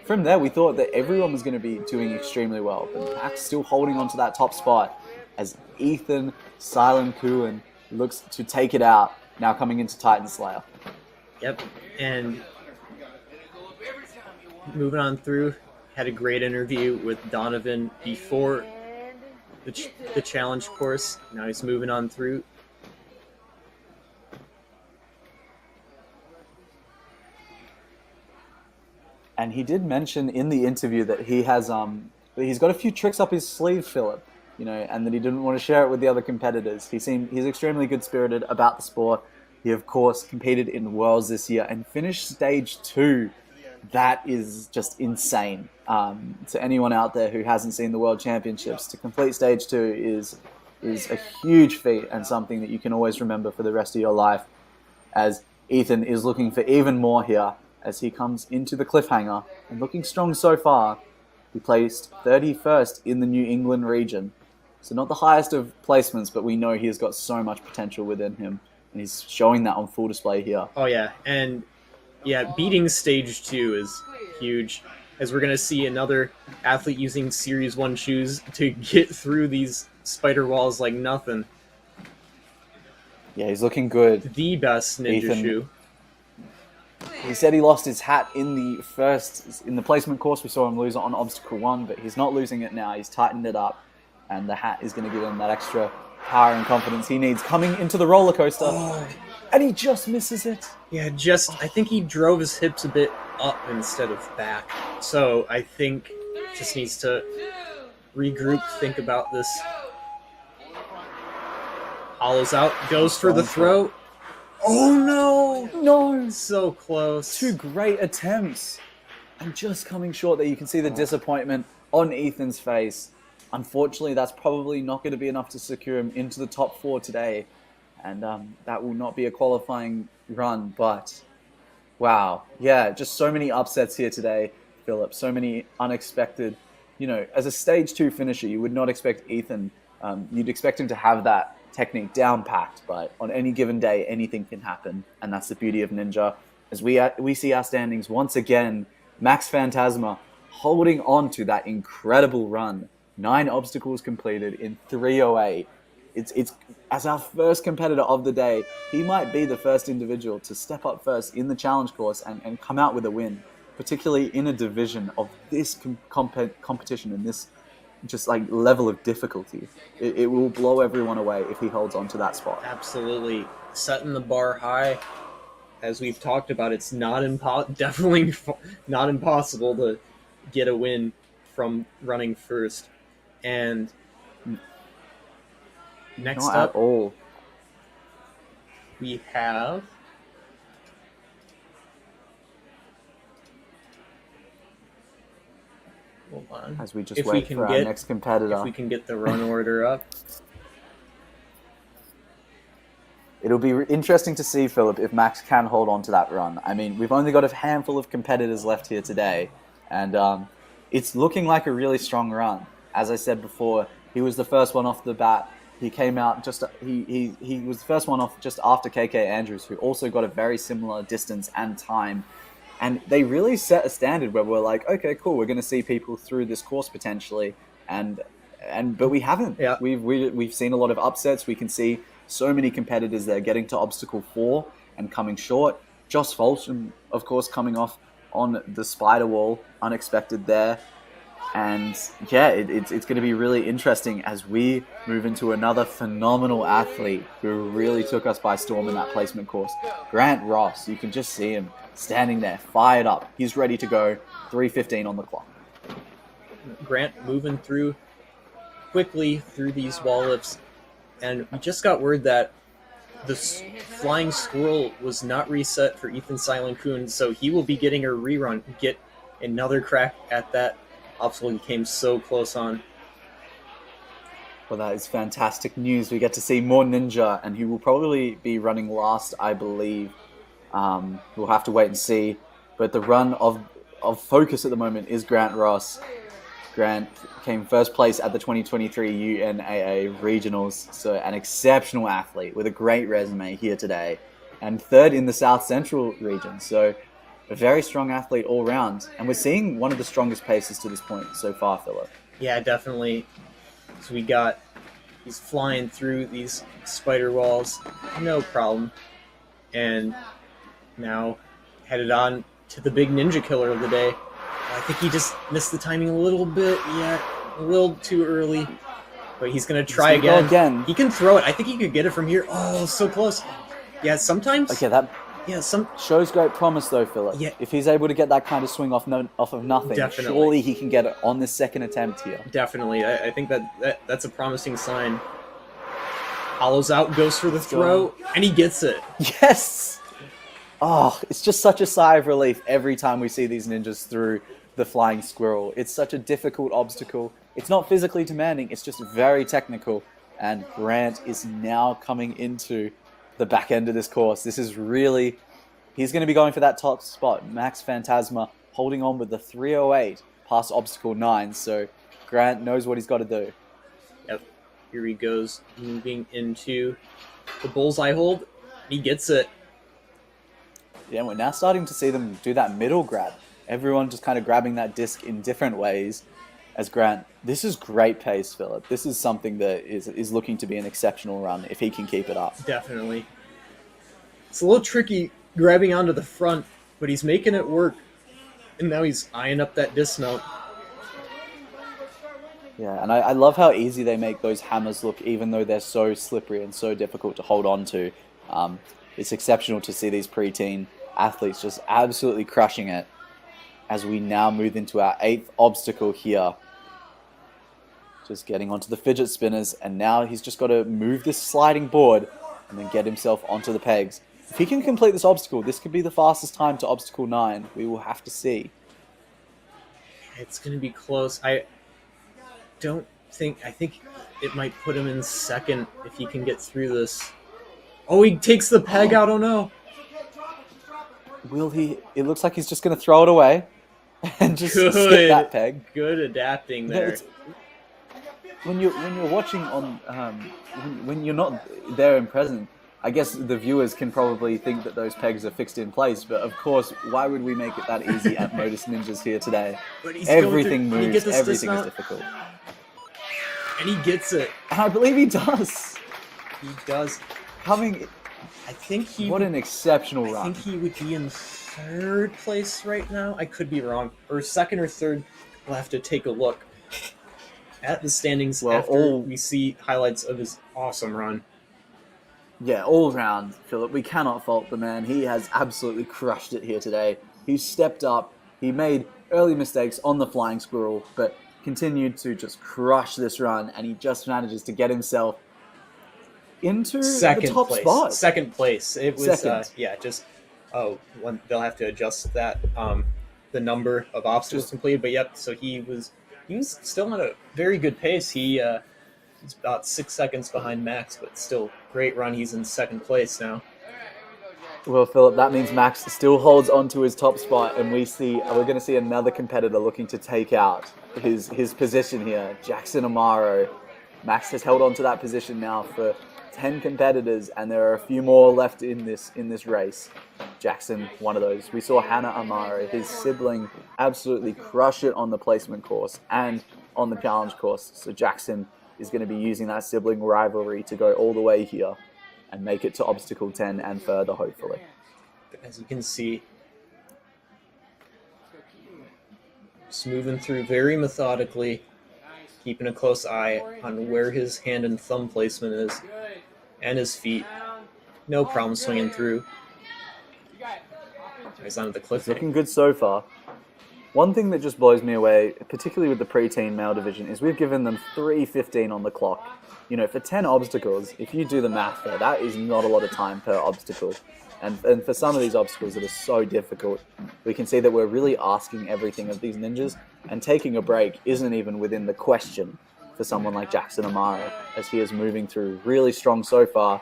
from there, we thought that everyone was going to be doing extremely well, but Max still holding on to that top spot as Ethan Silent Kuhn looks to take it out, now coming into Titan Slayer. Yep, and moving on through, had a great interview with Donovan before the challenge course. Now he's moving on through. And he did mention in the interview that he's got a few tricks up his sleeve, Philip, and that he didn't want to share it with the other competitors. He's extremely good-spirited about the sport. He, of course, competed in Worlds this year and finished stage 2. That is just insane. To anyone out there who hasn't seen the World Championships, to complete stage 2 is a huge feat and something that you can always remember for the rest of your life, as Ethan is looking for even more here as he comes into the cliffhanger and looking strong so far. He placed 31st in the New England region. So not the highest of placements, but we know he has got so much potential within him. And he's showing that on full display here. Oh, yeah. And, yeah, beating stage 2 is huge, as we're going to see another athlete using Series 1 shoes to get through these spider walls like nothing. Yeah, he's looking good. The best ninja Ethan. shoe. He said he lost his hat in the placement course. We saw him lose it on obstacle 1, but he's not losing it now. He's tightened it up, and the hat is going to give him that extra power and confidence he needs coming into the roller coaster. Oh. And he just misses it. Yeah, I think he drove his hips a bit up instead of back. So I think just needs to regroup, think about this. Hollows out, goes for the throw. Oh no! No! So close. 2 great attempts. And just coming short there. You can see the disappointment on Ethan's face. Unfortunately, that's probably not going to be enough to secure him into the top 4 today. And that will not be a qualifying run. But, wow. Yeah, just so many upsets here today, Philip. So many unexpected. As a stage 2 finisher, you would not expect Ethan. You'd expect him to have that technique down packed, but on any given day, anything can happen, and that's the beauty of Ninja. As we see our standings once again, Max Fantasma holding on to that incredible run. 9 obstacles completed in 3:08. It's as our first competitor of the day, he might be the first individual to step up first in the challenge course and come out with a win, particularly in a division of this competition and this just like level of difficulty. It will blow everyone away if he holds on to that spot. Absolutely. Setting the bar high. As we've talked about, it's definitely not impossible to get a win from running first. And next not up, at all. We have hold on. As we just wait for our next competitor. If we can get the run order up. It'll be interesting to see, Philip, if Max can hold on to that run. I mean, we've only got a handful of competitors left here today, and it's looking like a really strong run. As I said before, he was the first one off the bat. He came out he was the first one off just after KK Andrews, who also got a very similar distance and time. And they really set a standard where we're like, okay, cool, we're going to see people through this course potentially, but we haven't. Yeah. We've seen a lot of upsets. We can see so many competitors there getting to obstacle 4 and coming short. Joss Folsom, of course, coming off on the spider wall, unexpected there. And yeah, it's going to be really interesting as we move into another phenomenal athlete who really took us by storm in that placement course. Grant Ross, you can just see him standing there, fired up. He's ready to go, 3:15 on the clock. Grant moving through quickly through these wall lifts. And we just got word that the flying squirrel was not reset for Ethan Silent Kuhn, so he will be getting a rerun, get another crack at that obstacle he came so close on. Well, that is fantastic news. We get to see more Ninja, and he will probably be running last, I believe. We'll have to wait and see. But the run of focus at the moment is Grant Ross. Grant came first place at the 2023 UNAA Regionals, so an exceptional athlete with a great resume here today. And third in the South Central region, so a very strong athlete all round. And we're seeing one of the strongest paces to this point so far, Philip. Yeah, definitely. So he's flying through these spider walls, no problem. And now headed on to the big ninja killer of the day. I think he just missed the timing a little bit. Yeah, a little too early. But he's going to try again. He can throw it. I think he could get it from here. Oh, so close. Yeah, sometimes... Okay, Yeah, shows great promise though, Philip. Yeah. If he's able to get that kind of swing off of nothing, Definitely. surely he can get it on this second attempt here. Definitely. I think that's a promising sign. Hollows out, goes for the throw, and he gets it. Yes! Oh, it's just such a sigh of relief every time we see these ninjas through the flying squirrel. It's such a difficult obstacle. It's not physically demanding, it's just very technical. And Grant is now coming into the back end of this course. This is really... He's going to be going for that top spot. Max Fantasma holding on with the 308 past obstacle 9. So Grant knows what he's got to do. Yep. Here he goes, moving into the bullseye hold. He gets it. Yeah, we're now starting to see them do that middle grab. Everyone just kind of grabbing that disc in different ways. As Grant, this is great pace, Philip. This is something that is looking to be an exceptional run if he can keep it up. Definitely. It's a little tricky grabbing onto the front, but he's making it work. And now he's eyeing up that dismount. Yeah, and I love how easy they make those hammers look, even though they're so slippery and so difficult to hold on to. It's exceptional to see these preteen athletes just absolutely crushing it as we now move into our 8th obstacle here. Just getting onto the fidget spinners, and now he's just got to move this sliding board and then get himself onto the pegs. If he can complete this obstacle, this could be the fastest time to obstacle 9. We will have to see. It's going to be close. I think it might put him in second if he can get through this. Oh, he takes the peg out. Oh, no. Will he? It looks like he's just going to throw it away and just skip that peg. Good adapting there. When you're watching on when you're not there and present, I guess the viewers can probably think that those pegs are fixed in place, but of course, why would we make it that easy at Motus Ninjas here today? Everything moves, everything is difficult. And he gets it. And I believe he does. He does. I think what an exceptional run. I think he would be in 3rd place right now. I could be wrong. Or 2nd or 3rd. We'll have to take a look at the standings after we see highlights of his awesome run. Yeah, all round, Philip. We cannot fault the man. He has absolutely crushed it here today. He stepped up. He made early mistakes on the flying squirrel, but continued to just crush this run, and he just manages to get himself into the top spot. 2nd place. It was, they'll have to adjust that, the number of obstacles completed, but yep, so he was still on a very good pace. He's about 6 seconds behind Max, but still great run. He's in 2nd place now. Well, Philip, that means Max still holds on to his top spot, and we're going to see another competitor looking to take out his position here, Jackson Amaro. Max has held on to that position now for 10 competitors, and there are a few more left in this race. Jackson, one of those. We saw Hannah Amaro, his sibling, absolutely crush it on the placement course and on the challenge course. So Jackson is going to be using that sibling rivalry to go all the way here and make it to obstacle 10 and further, hopefully. As you can see, just moving through very methodically, keeping a close eye on where his hand and thumb placement is, and his feet. No problem swinging through. He's onto the cliff. It's looking good so far. One thing that just blows me away, particularly with the preteen male division, is we've given them 3:15 on the clock. You know, for 10 obstacles, if you do the math there, that is not a lot of time per obstacle. And for some of these obstacles that are so difficult, we can see that we're really asking everything of these ninjas, and taking a break isn't even within the question for someone like Jackson Amaro, as he is moving through really strong so far.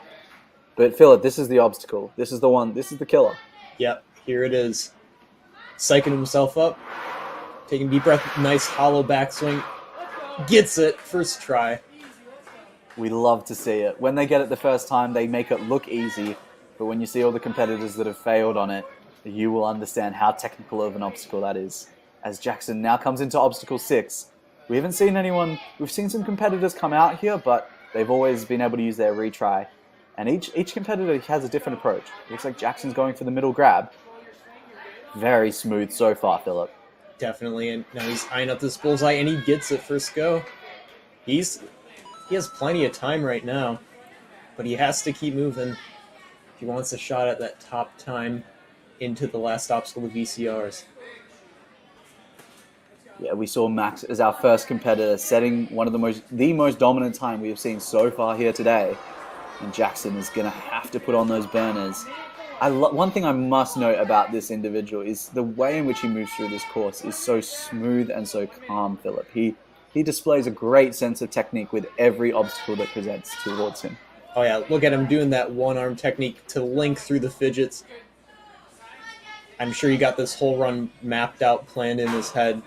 But Philip, this is the obstacle. This is the one. This is the killer. Yep, here it is. Psyching himself up, taking a deep breath, nice hollow backswing. Gets it, first try. We love to see it. When they get it the first time, they make it look easy. But when you see all the competitors that have failed on it, you will understand how technical of an obstacle that is. As Jackson now comes into obstacle 6, we haven't seen anyone. We've seen some competitors come out here, but they've always been able to use their retry. And each competitor has a different approach. It looks like Jackson's going for the middle grab. Very smooth so far, Philip. Definitely, and now he's eyeing up this bullseye, and he gets it first go. He has plenty of time right now, but he has to keep moving. He wants a shot at that top time into the last obstacle, the VCRs. Yeah, we saw Max as our first competitor setting one of the most dominant time we have seen so far here today. And Jackson is going to have to put on those burners. One thing I must note about this individual is the way in which he moves through this course is so smooth and so calm, Philip. He displays a great sense of technique with every obstacle that presents towards him. Oh yeah, look at him doing that one-arm technique to link through the fidgets. I'm sure he got this whole run mapped out, planned in his head.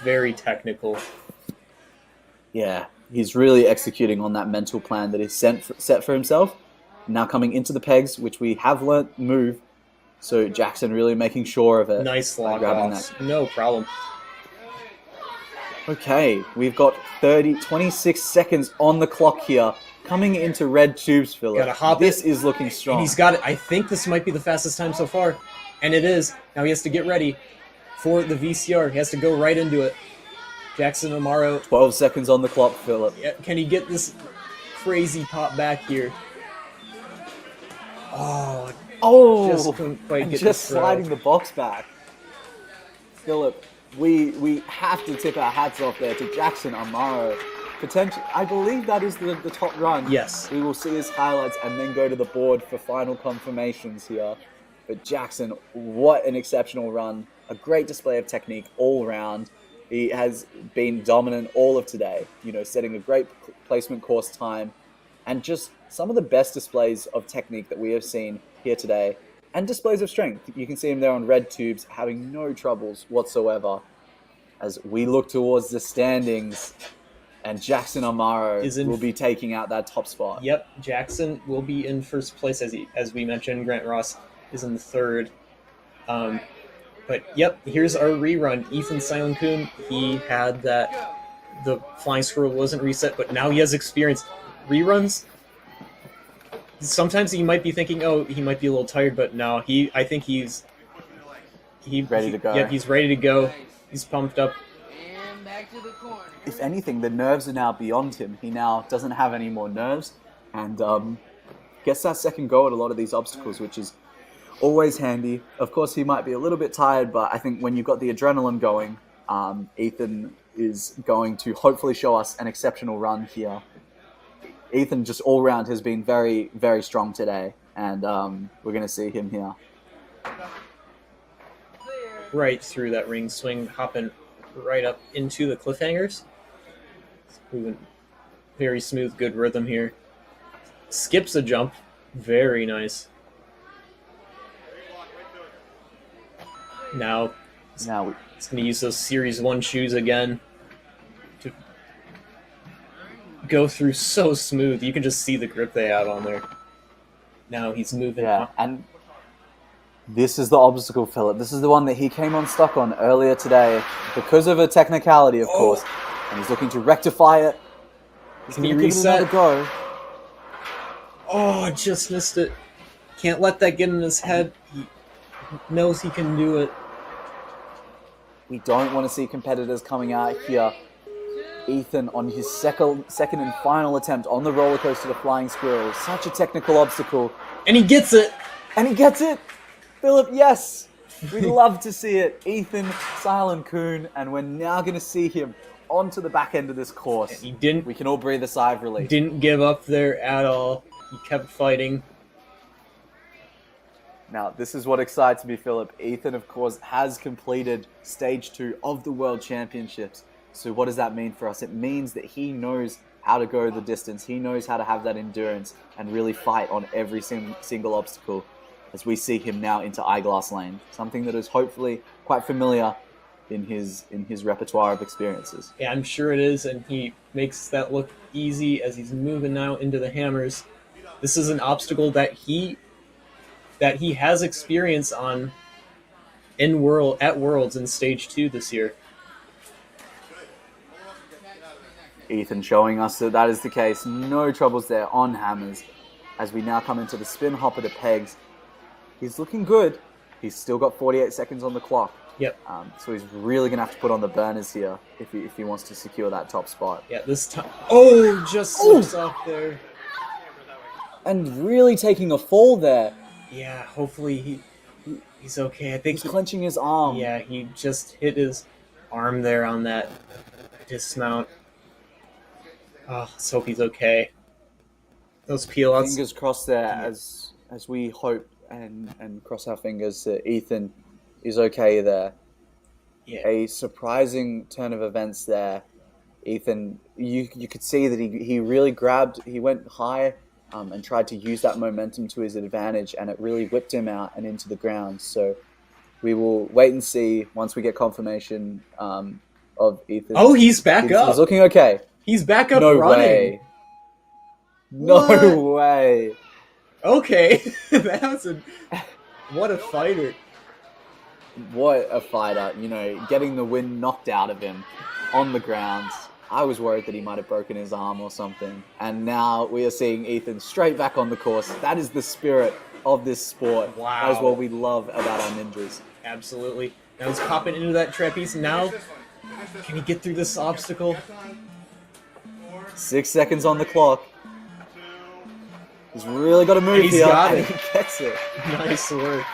Very technical. Yeah, he's really executing on that mental plan that he's set for himself. Now coming into the pegs, which we have learnt move. So Jackson really making sure of it. Nice lock offs. No problem. Okay, we've got 26 seconds on the clock here. Coming into red tubes, Philip. Gotta hop this it. is looking strong. And he's got it. I think this might be the fastest time so far. And it is. Now he has to get ready for the VCR. He has to go right into it. Jackson Amaro. 12 seconds on the clock, Philip. Yeah, can he get this crazy pop back here? Oh, just couldn't quite get just the throw. sliding the box back. Philip, we have to tip our hats off there to Jackson Amaro. I believe that is the top run. Yes. We will see his highlights and then go to the board for final confirmations here. But Jackson, what an exceptional run. A great display of technique all round. He has been dominant all of today, setting a great placement course time and just some of the best displays of technique that we have seen here today and displays of strength. You can see him there on red tubes having no troubles whatsoever as we look towards the standings and Jackson Amaro will be taking out that top spot. Yep, Jackson will be in first place as we mentioned. Grant Ross is in the third. But yep, here's our rerun. Ethan Silent Kuhn, he had the flying squirrel wasn't reset, but now he has experience. Reruns, sometimes he might be thinking, oh, he might be a little tired, but no, I think he's ready to go. Yep, he's ready to go. He's pumped up. And back to the corner. If anything, the nerves are now beyond him. He now doesn't have any more nerves and gets that second go at a lot of these obstacles, which is always handy. Of course, he might be a little bit tired, but I think when you've got the adrenaline going, Ethan is going to hopefully show us an exceptional run here. Ethan just all round has been very, very strong today, and we're going to see him here. Right through that ring swing, hopping right up into the cliffhangers. Moving very smooth, good rhythm here. Skips a jump. Very nice. Now it's going to use those Series 1 shoes again to go through so smooth. You can just see the grip they have on there. Now he's moving. Yeah, and this is the obstacle, Philip. This is the one that he came unstuck on earlier today because of a technicality, of course. And he's looking to rectify it. He's going to give it another go. Oh, just missed it. Can't let that get in his head. He knows he can do it. We don't want to see competitors coming out here. Ethan on his second and final attempt on the roller coaster to Flying Squirrel. Such a technical obstacle. And he gets it! And he gets it! Philip, yes! We love to see it. Ethan Silent Kuhn, and we're now going to see him onto the back end of this course. And we can all breathe a sigh of relief. Didn't give up there at all. He kept fighting. Now, this is what excites me, Philip. Ethan, of course, has completed Stage 2 of the World Championships. So what does that mean for us? It means that he knows how to go the distance. He knows how to have that endurance and really fight on every single obstacle as we see him now into Eyeglass Lane. Something that is hopefully quite familiar in his repertoire of experiences. Yeah, I'm sure it is, and he makes that look easy as he's moving now into the hammers. This is an obstacle that he has experience on at Worlds in Stage 2 this year. Ethan showing us that is the case. No troubles there on hammers. As we now come into the spin hopper to pegs. He's looking good. He's still got 48 seconds on the clock. Yep. So he's really going to have to put on the burners here if he wants to secure that top spot. Yeah, this time... Oh, just slips off there. and really taking a fall there. Yeah, hopefully he's okay. I think He's clenching his arm. Yeah, he just hit his arm there on that dismount. Oh, let's hope he's okay. Those peel-outs. Fingers crossed there as we hope and cross our fingers that Ethan is okay there. Yeah. A surprising turn of events there. Ethan, you could see that he really grabbed, he went high and tried to use that momentum to his advantage, and it really whipped him out and into the ground. So we will wait and see once we get confirmation of Ethan. Oh, he's back up. He's looking okay. He's back up No running. way. No way. Okay. What a fighter. What a fighter. Getting the wind knocked out of him on the ground. I was worried that he might have broken his arm or something. And now we are seeing Ethan straight back on the course. That is the spirit of this sport. Wow. That is what we love about our ninjas. Absolutely. Now he's popping into that trapeze. Now, can he get through this obstacle? 6 seconds on the clock. He's really got to move He's here. got and it. he gets it. Nice work.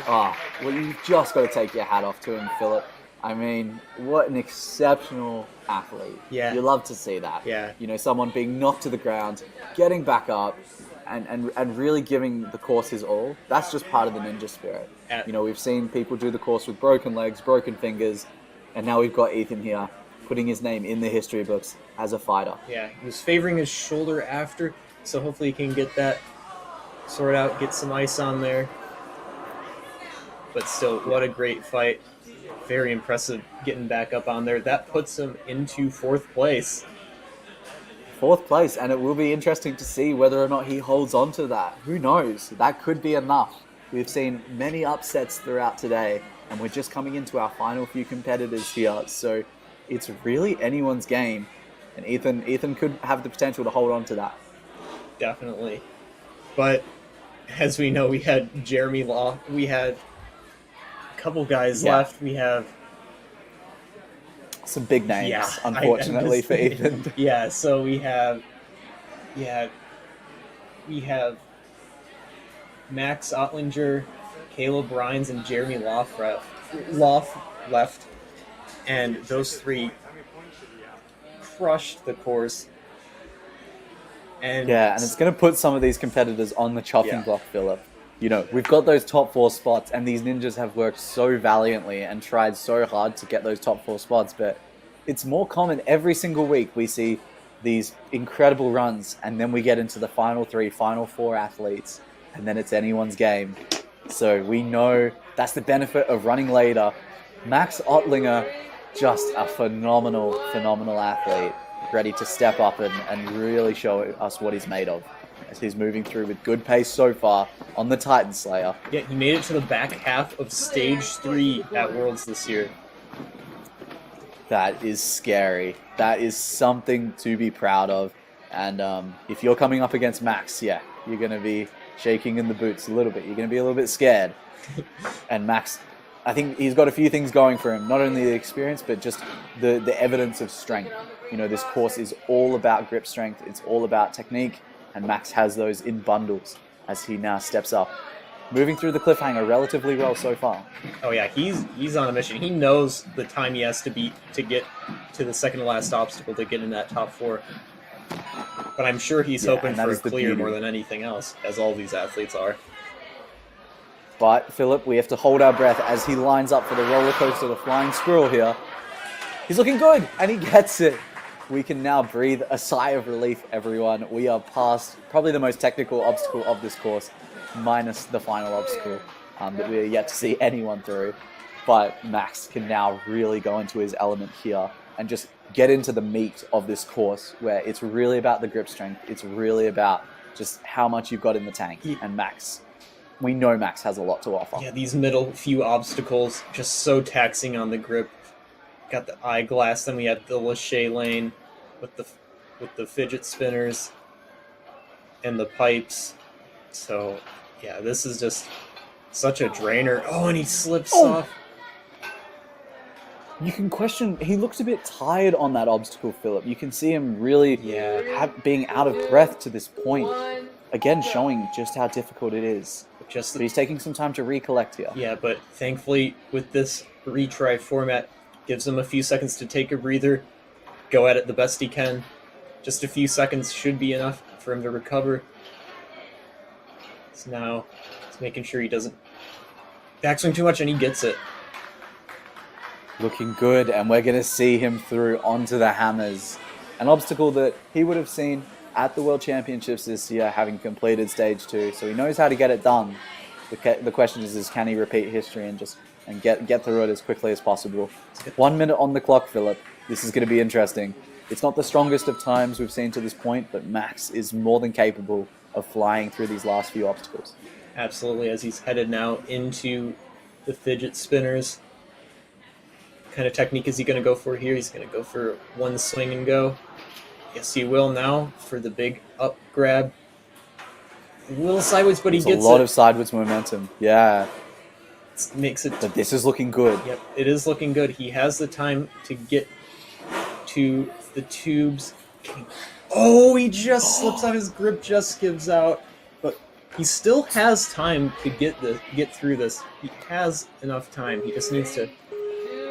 Well, you've just got to take your hat off to him, Philip. I mean, what an exceptional athlete. Yeah. You love to see that. Yeah. Someone being knocked to the ground, getting back up, and really giving the course his all. That's just part of the ninja spirit. We've seen people do the course with broken legs, broken fingers, and now we've got Ethan here putting his name in the history books as a fighter. Yeah, he was favoring his shoulder after, so hopefully he can get that sorted out, get some ice on there. But still, what a great fight. Very impressive getting back up on there. That puts him into 4th place. 4th place, and it will be interesting to see whether or not he holds on to that. Who knows? That could be enough. We've seen many upsets throughout today, and we're just coming into our final few competitors here, so it's really anyone's game, and Ethan could have the potential to hold on to that. Definitely. But as we know, we had Jeremy Law. We had a couple guys left. We have some big names, unfortunately, for Ethan. Yeah, so we have Max Ottlinger, Caleb Rhines, and Jeremy Loff left. And those three crushed the course. And it's going to put some of these competitors on the chopping block, Philip. We've got those top 4 spots, and these ninjas have worked so valiantly and tried so hard to get those top 4 spots, but it's more common every single week we see these incredible runs, and then we get into the final 3, final 4 athletes, and then it's anyone's game. So we know that's the benefit of running later. Max Ottlinger, just a phenomenal athlete, ready to step up and really show us what he's made of. As he's moving through with good pace so far on the Titan Slayer. Yeah, he made it to the back half of Stage 3 at Worlds this year. That is scary. That is something to be proud of. And if you're coming up against Max, you're going to be shaking in the boots a little bit. You're going to be a little bit scared. And Max, I think he's got a few things going for him. Not only the experience, but just the evidence of strength. This course is all about grip strength. It's all about technique. And Max has those in bundles as he now steps up. Moving through the cliffhanger relatively well so far. Oh yeah, he's on a mission. He knows the time he has to beat to get to the second to last obstacle to get in that top 4. But I'm sure he's hoping for a clear more than anything else, as all these athletes are. But, Philip, we have to hold our breath as he lines up for the roller coaster, the flying squirrel here. He's looking good, and he gets it. We can now breathe a sigh of relief, everyone. We are past probably the most technical obstacle of this course, minus the final obstacle that we are yet to see anyone through. But Max can now really go into his element here and just get into the meat of this course, where it's really about the grip strength. It's really about just how much you've got in the tank. And Max, we know Max has a lot to offer. Yeah, these middle few obstacles just so taxing on the grip. Got the eyeglass, then we had the Lachey lane with the fidget spinners and the pipes. So yeah, this is just such a drainer. Oh, and he slips off. You can question, he looks a bit tired on that obstacle, Philip. You can see him really being out of breath to this point. again, showing just how difficult it is. But he's taking some time to recollect here. Yeah, but thankfully, with this retry format, gives him a few seconds to take a breather, go at it the best he can. Just a few seconds should be enough for him to recover. So now, he's making sure he doesn't backswing too much, and he gets it. Looking good, and we're going to see him through onto the hammers. An obstacle that he would have seen at the World Championships this year, having completed Stage 2, so he knows how to get it done. The question is can he repeat history and get through it as quickly as possible? 1 minute on the clock, Philip. This is going to be interesting. It's not the strongest of times we've seen to this point, but Max is more than capable of flying through these last few obstacles. Absolutely, as he's headed now into the fidget spinners. What kind of technique is he going to go for here? He's going to go for one swing and go. Yes, he will now for the big up grab. A little sideways, but he gets it. A lot of sideways momentum. Yeah. Makes it. But this is looking good. Yep, it is looking good. He has the time to get to the tubes. Oh, he just slips out. His grip just gives out. But he still has time to get through this. He has enough time. He just needs to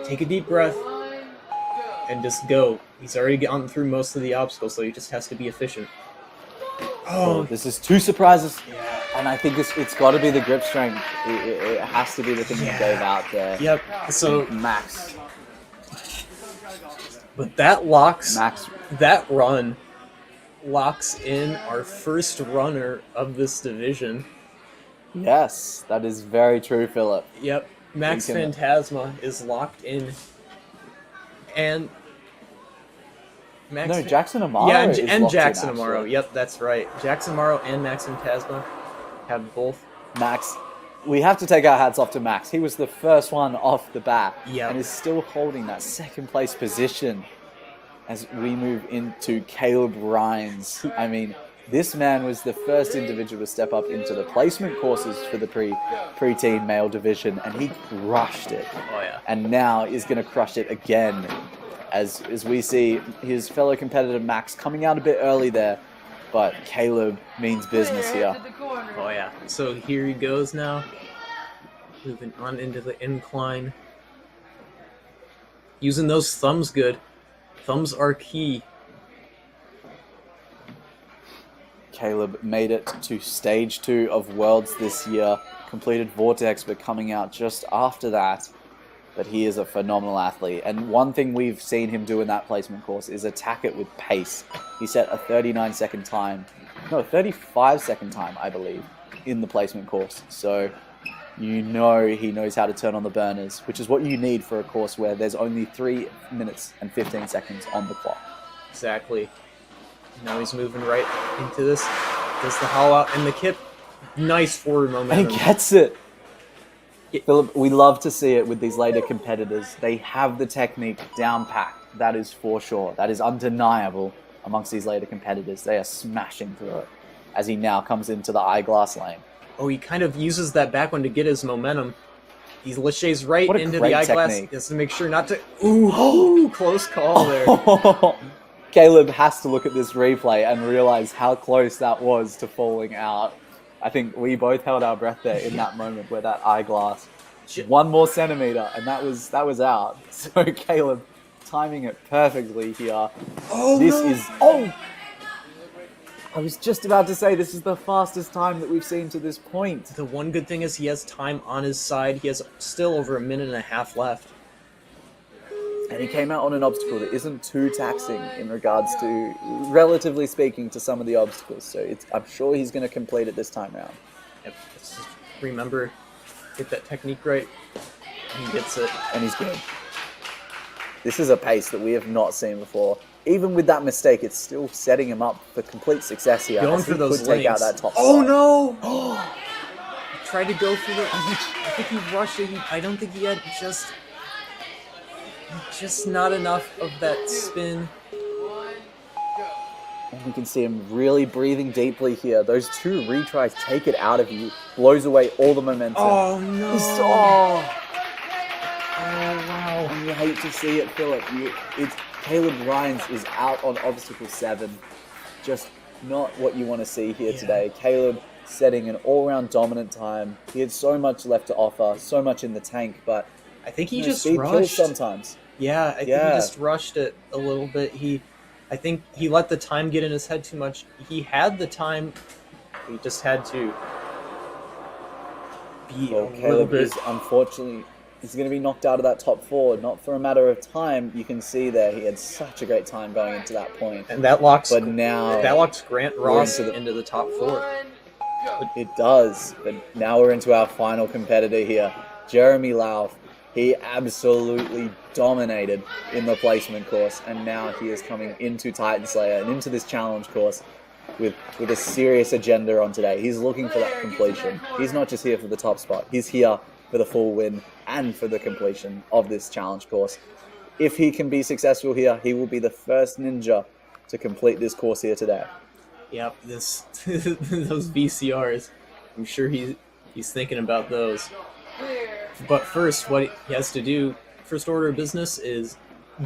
take a deep breath and just go. He's already gotten through most of the obstacles, so he just has to be efficient. Oh, this is 2 surprises. Yeah. And I think it's got to be the grip strength. It has to be the thing that gave out there. Yep. So Max. But that locks. Max. That run locks in our first runner of this division. Yes, that is very true, Philip. Yep. Max Fantasma is locked in. And Jackson Amaro. Yeah, is and locked Jackson in, Amaro. Yep, that's right. Jackson Amaro and Max Fantasma have both. Max, we have to take our hats off to Max. He was the first one off the bat. Yep. And is still holding that second place position as we move into Caleb Rhines. I mean, this man was the first individual to step up into the placement courses for the preteen male division, and he crushed it. Oh, yeah. And now is going to crush it again as we see his fellow competitor Max coming out a bit early there, but Caleb means business here. Oh, yeah. So here he goes now, moving on into the incline. Using those thumbs good. Thumbs are key. Caleb made it to Stage 2 of Worlds this year, completed Vortex, but coming out just after that. But he is a phenomenal athlete. And one thing we've seen him do in that placement course is attack it with pace. He set a 35-second time, I believe, in the placement course. So you know he knows how to turn on the burners, which is what you need for a course where there's only 3 minutes and 15 seconds on the clock. Exactly. Now he's moving right into this. Does the hollow out and the kip. Nice forward momentum. And he gets it. Philip, we love to see it with these later competitors. They have the technique down packed. That is for sure. That is undeniable amongst these later competitors. They are smashing through it as he now comes into the eyeglass lane. Oh, he kind of uses that back one to get his momentum. He laches right into the eyeglass. Technique. Just to make sure not to... Ooh, close call there. Caleb has to look at this replay and realize how close that was to falling out. I think we both held our breath there in that moment where that eyeglass, 1 more centimeter, and that was out. So Caleb timing it perfectly here. I was just about to say this is the fastest time that we've seen to this point. The one good thing is he has time on his side. He has still over 1.5 minutes left. And he came out on an obstacle that isn't too taxing in regards to, relatively speaking, to some of the obstacles. So I'm sure he's going to complete it this time around. Yep. Just remember, get that technique right. He gets it. And he's good. This is a pace that we have not seen before. Even with that mistake, it's still setting him up for complete success here. Going for those take out that top Oh, side. no! He tried to go for the... I think he rushed it. I don't think he had just not enough of that spin. And we can see him really breathing deeply here. Those 2 retries take it out of you. Blows away all the momentum. Oh, no. Oh, wow. And you hate to see it, Philip. Caleb Rhines is out on obstacle 7. Just not what you want to see here today. Caleb setting an all-round dominant time. He had so much left to offer, so much in the tank, but I think he just speed rushed kills sometimes. Yeah, I think he just rushed it a little bit. I think he let the time get in his head too much. He had the time. He just had to be a little bit. Is unfortunately, he's going to be knocked out of that top 4. Not for a matter of time. You can see there he had such a great time going into that point. And that locks. But now that locks Grant Ross into the top 4. It does. But now we're into our final competitor here, Jeremy Lau. He absolutely dominated in the placement course, and now he is coming into Titan Slayer and into this challenge course with a serious agenda on today. He's looking for that completion. He's not just here for the top spot. He's here for the full win and for the completion of this challenge course. If he can be successful here, he will be the first ninja to complete this course here today. Yep, those VCRs. I'm sure he's thinking about those. But first, what he has to do, first order of business, is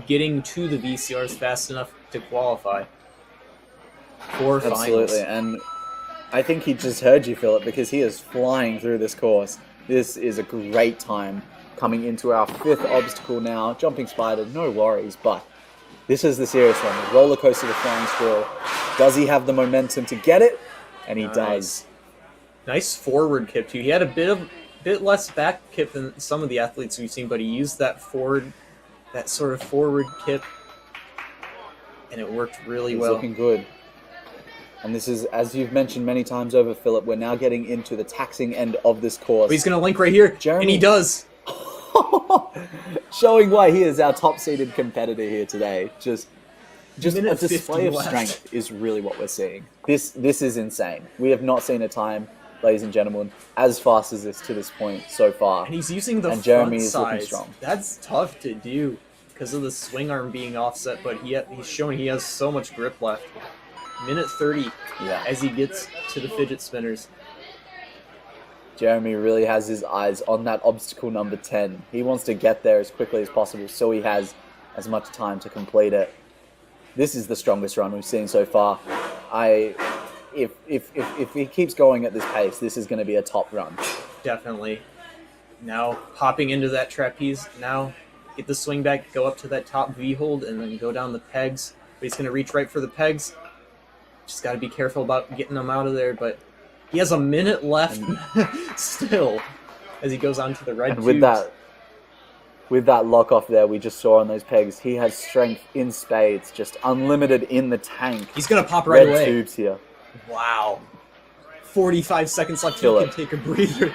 getting to the VCRs fast enough to qualify for finals. Absolutely, and I think he just heard you, Philip, because he is flying through this course. This is a great time coming into our 5th obstacle now. Jumping spider, no worries, but this is the serious one. The roller coaster, the flying squirrel. Does he have the momentum to get it? And he does. Nice forward kip, too. He had a bit less back kip than some of the athletes we've seen, but he used that sort of forward kip, and it worked really well. He's looking good. And this is, as you've mentioned many times over, Philip, we're now getting into the taxing end of this course. But he's going to link right here, and he does. Showing why he is our top-seeded competitor here today. Just a display of strength is really what we're seeing. This is insane. We have not seen a time, ladies and gentlemen, as fast as this to this point so far. And he's using the Jeremy front is size. looking strong. That's tough to do because of the swing arm being offset, but he's showing he has so much grip left. Minute 30 as he gets to the fidget spinners. Jeremy really has his eyes on that obstacle number 10. He wants to get there as quickly as possible so he has as much time to complete it. This is the strongest run we've seen so far. If he keeps going at this pace, this is going to be a top run. Definitely. Now hopping into that trapeze. Now get the swing back, go up to that top V hold, and then go down the pegs. But he's going to reach right for the pegs. Just got to be careful about getting them out of there. But he has a minute left still as he goes on to the red tubes. With that lock off there we just saw on those pegs, he has strength in spades, just unlimited in the tank. He's going to pop right away. Red tubes here. Wow. 45 seconds left. He can take a breather.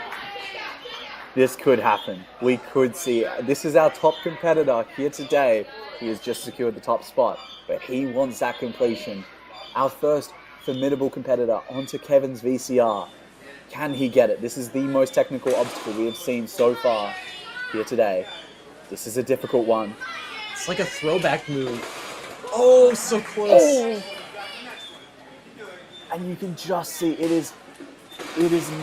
This could happen. We could see. This is our top competitor here today. He has just secured the top spot, but he wants that completion. Our first formidable competitor onto Kevin's VCR. Can he get it? This is the most technical obstacle we have seen so far here today. This is a difficult one. It's like a throwback move. Oh, so close. Oh. And you can just see it is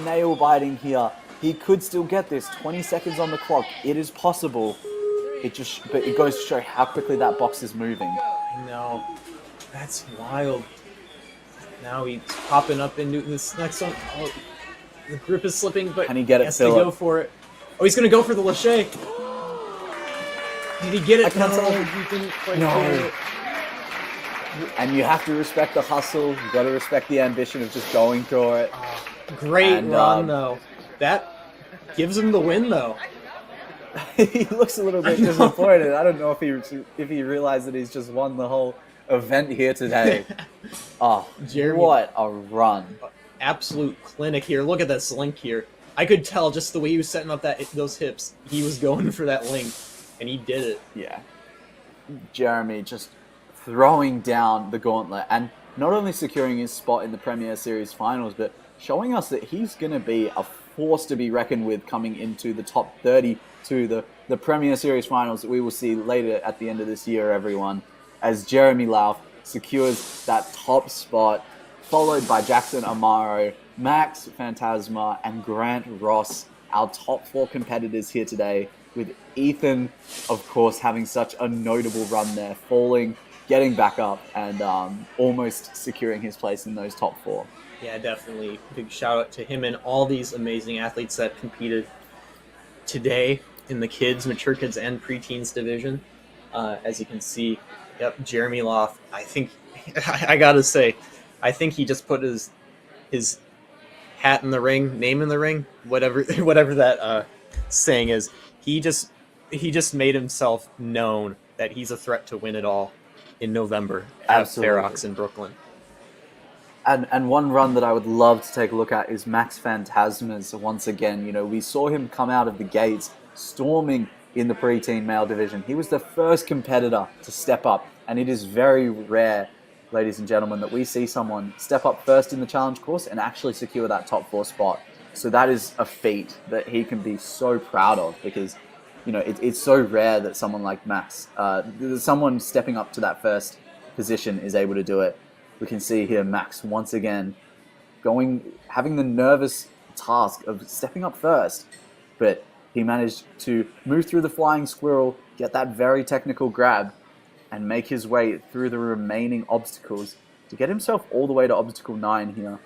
nail biting here. He could still get this. 20 seconds on the clock. It is possible. But it goes to show how quickly that box is moving. I know. That's wild. Now he's popping up into this next one. Oh, the grip is slipping, but can he get it, has to go for it. Oh, he's going to go for the lâché. Did he get it? I can't tell. He didn't quite get it. And you have to respect the hustle. You've got to respect the ambition of just going for it. Great run, though. That gives him the win, though. He looks a little bit disappointed. I don't know if he realized that he's just won the whole event here today. Jeremy, what a run. Absolute clinic here. Look at this link here. I could tell just the way he was setting up those hips. He was going for that link, and he did it. Yeah. Jeremy just throwing down the gauntlet and not only securing his spot in the Premier Series finals, but showing us that he's going to be a force to be reckoned with coming into the top 30 to the Premier Series finals that we will see later at the end of this year, everyone, as Jeremy Lau secures that top spot, followed by Jackson Amaro, Max Fantasma, and Grant Ross, our top 4 competitors here today, with Ethan, of course, having such a notable run there, falling getting back up and almost securing his place in those top 4. Yeah, definitely. Big shout out to him and all these amazing athletes that competed today in the kids, mature kids, and preteens division. As you can see, yep, Jeremy Loff. I think I gotta say, I think he just put his hat in the ring, name in the ring, whatever that saying is. He just made himself known that he's a threat to win it all in November at Ferox in Brooklyn. And one run that I would love to take a look at is Max Fantasma's. Once again, you know, we saw him come out of the gates storming in the preteen male division. He was the first competitor to step up, and it is very rare, ladies and gentlemen, that we see someone step up first in the challenge course and actually secure that top 4 spot. So that is a feat that he can be so proud of, because, you know, it's so rare that someone like Max, someone stepping up to that first position is able to do it. We can see here Max once again having the nervous task of stepping up first, but he managed to move through the flying squirrel, get that very technical grab, and make his way through the remaining obstacles to get himself all the way to obstacle 9 here.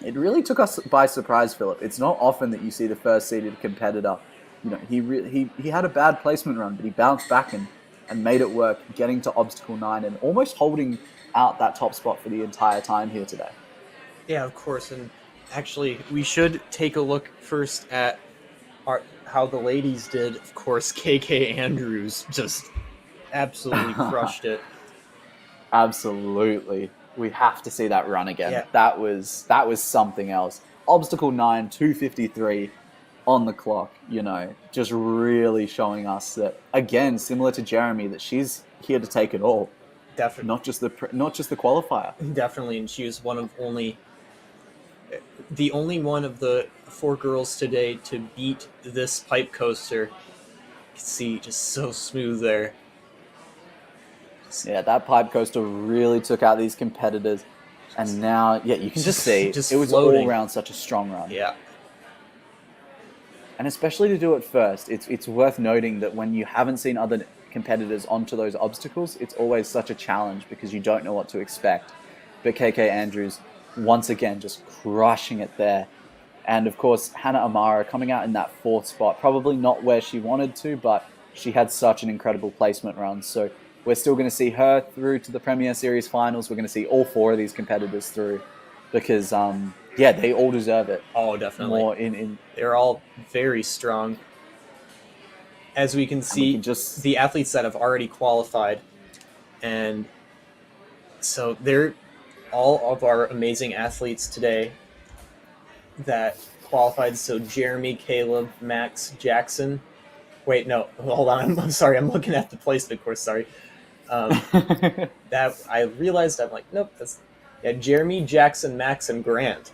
It really took us by surprise, Philip. It's not often that you see the first seeded competitor. You know, he had a bad placement run, but he bounced back and made it work, getting to obstacle 9 and almost holding out that top spot for the entire time here today. Yeah, of course. And actually, we should take a look first at how the ladies did. Of course, KK Andrews just absolutely crushed it. Absolutely. We have to see that run again. Yeah. That was something else. Obstacle 9, 2:53 on the clock, you know, just really showing us that, again, similar to Jeremy, that she's here to take it all. Definitely. Not just the qualifier. Definitely, and she was the only one of the 4 girls today to beat this pipe coaster. You can see just so smooth there. Yeah, that pipe coaster really took out these competitors, and now, yeah, you can just see it was floating. all around such a strong run. Yeah. And especially to do it first, it's worth noting that when you haven't seen other competitors onto those obstacles, it's always such a challenge because you don't know what to expect. But KK Andrews, once again, just crushing it there. And of course, Hannah Amara coming out in that 4th spot, probably not where she wanted to, but she had such an incredible placement run. So we're still going to see her through to the Premier Series finals. We're going to see all 4 of these competitors through because, yeah, they all deserve it. Oh, definitely. More They're all very strong. As we can see, the athletes that have already qualified, and so they're all of our amazing athletes today that qualified. So Jeremy, Caleb, Max, Jackson. Wait, no, hold on. I'm sorry. I'm looking at the placement course. Sorry. That I realized. I'm like, nope. Jeremy, Jackson, Max, and Grant.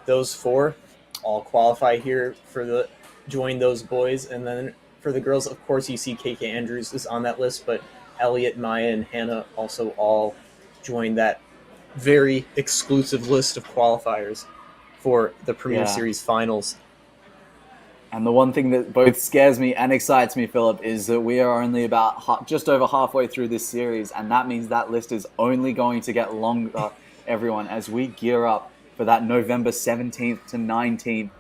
Those 4 all qualify here for join those boys, and then for the girls, of course, you see KK Andrews is on that list, but Elliot, Maya, and Hannah also all joined that very exclusive list of qualifiers for the Premier Series finals. And the one thing that both scares me and excites me, Philip, is that we are only about just over halfway through this series, and that means that list is only going to get longer, everyone, as we gear up for that November 17th to 19th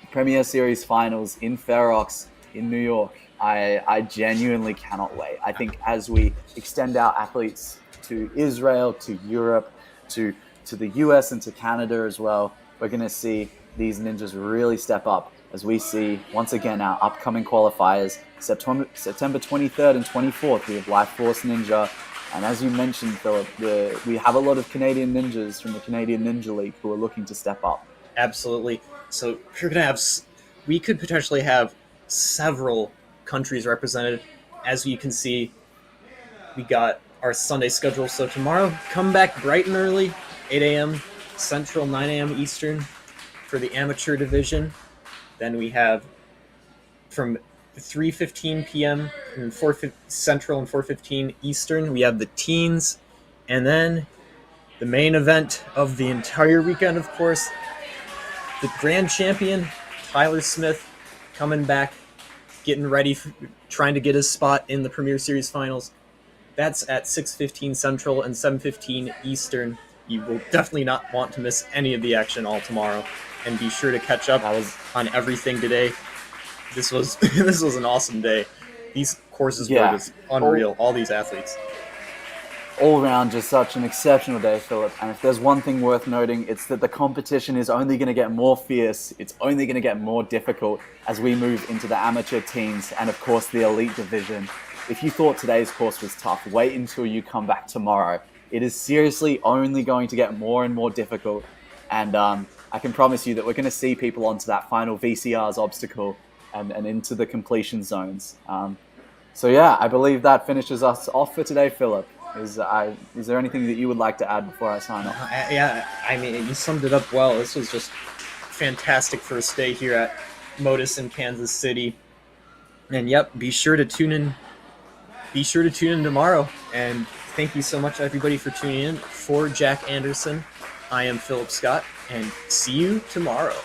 Premier Series finals in Ferox in New York. I genuinely cannot wait. I think as we extend our athletes to Israel, to Europe, to the US and to Canada as well, we're going to see these ninjas really step up as we see, once again, our upcoming qualifiers. September 23rd and 24th, we have Life Force Ninja. And as you mentioned, Philip, we have a lot of Canadian ninjas from the Canadian Ninja League who are looking to step up. Absolutely. So we could potentially have several countries represented. As you can see, we got our Sunday schedule. So tomorrow, come back bright and early, 8 a.m. Central, 9 a.m. Eastern for the amateur division. Then we have from 3:15 p.m. and 4:15 Central and 4:15 Eastern, we have the teens. And then the main event of the entire weekend, of course, the grand champion, Tyler Smith, coming back, getting ready, trying to get his spot in the Premier Series finals. That's at 6:15 Central and 7:15 Eastern. You will definitely not want to miss any of the action all tomorrow. And be sure to catch up on everything today. This was this was an awesome day. These courses were just unreal. All these athletes. All around, just such an exceptional day, Philip. And if there's one thing worth noting, it's that the competition is only going to get more fierce. It's only going to get more difficult as we move into the amateur teams and, of course, the elite division. If you thought today's course was tough, wait until you come back tomorrow. It is seriously only going to get more and more difficult. And I can promise you that we're going to see people onto that final VCR's obstacle and into the completion zones. So yeah, I believe that finishes us off for today, Philip. Is there anything that you would like to add before I sign off? Yeah, I mean, you summed it up well. This was just fantastic first day here at Motus in Kansas City. And yep, be sure to tune in. Be sure to tune in tomorrow. And thank you so much, everybody, for tuning in. For Jack Anderson, I am Philip Scott, and see you tomorrow.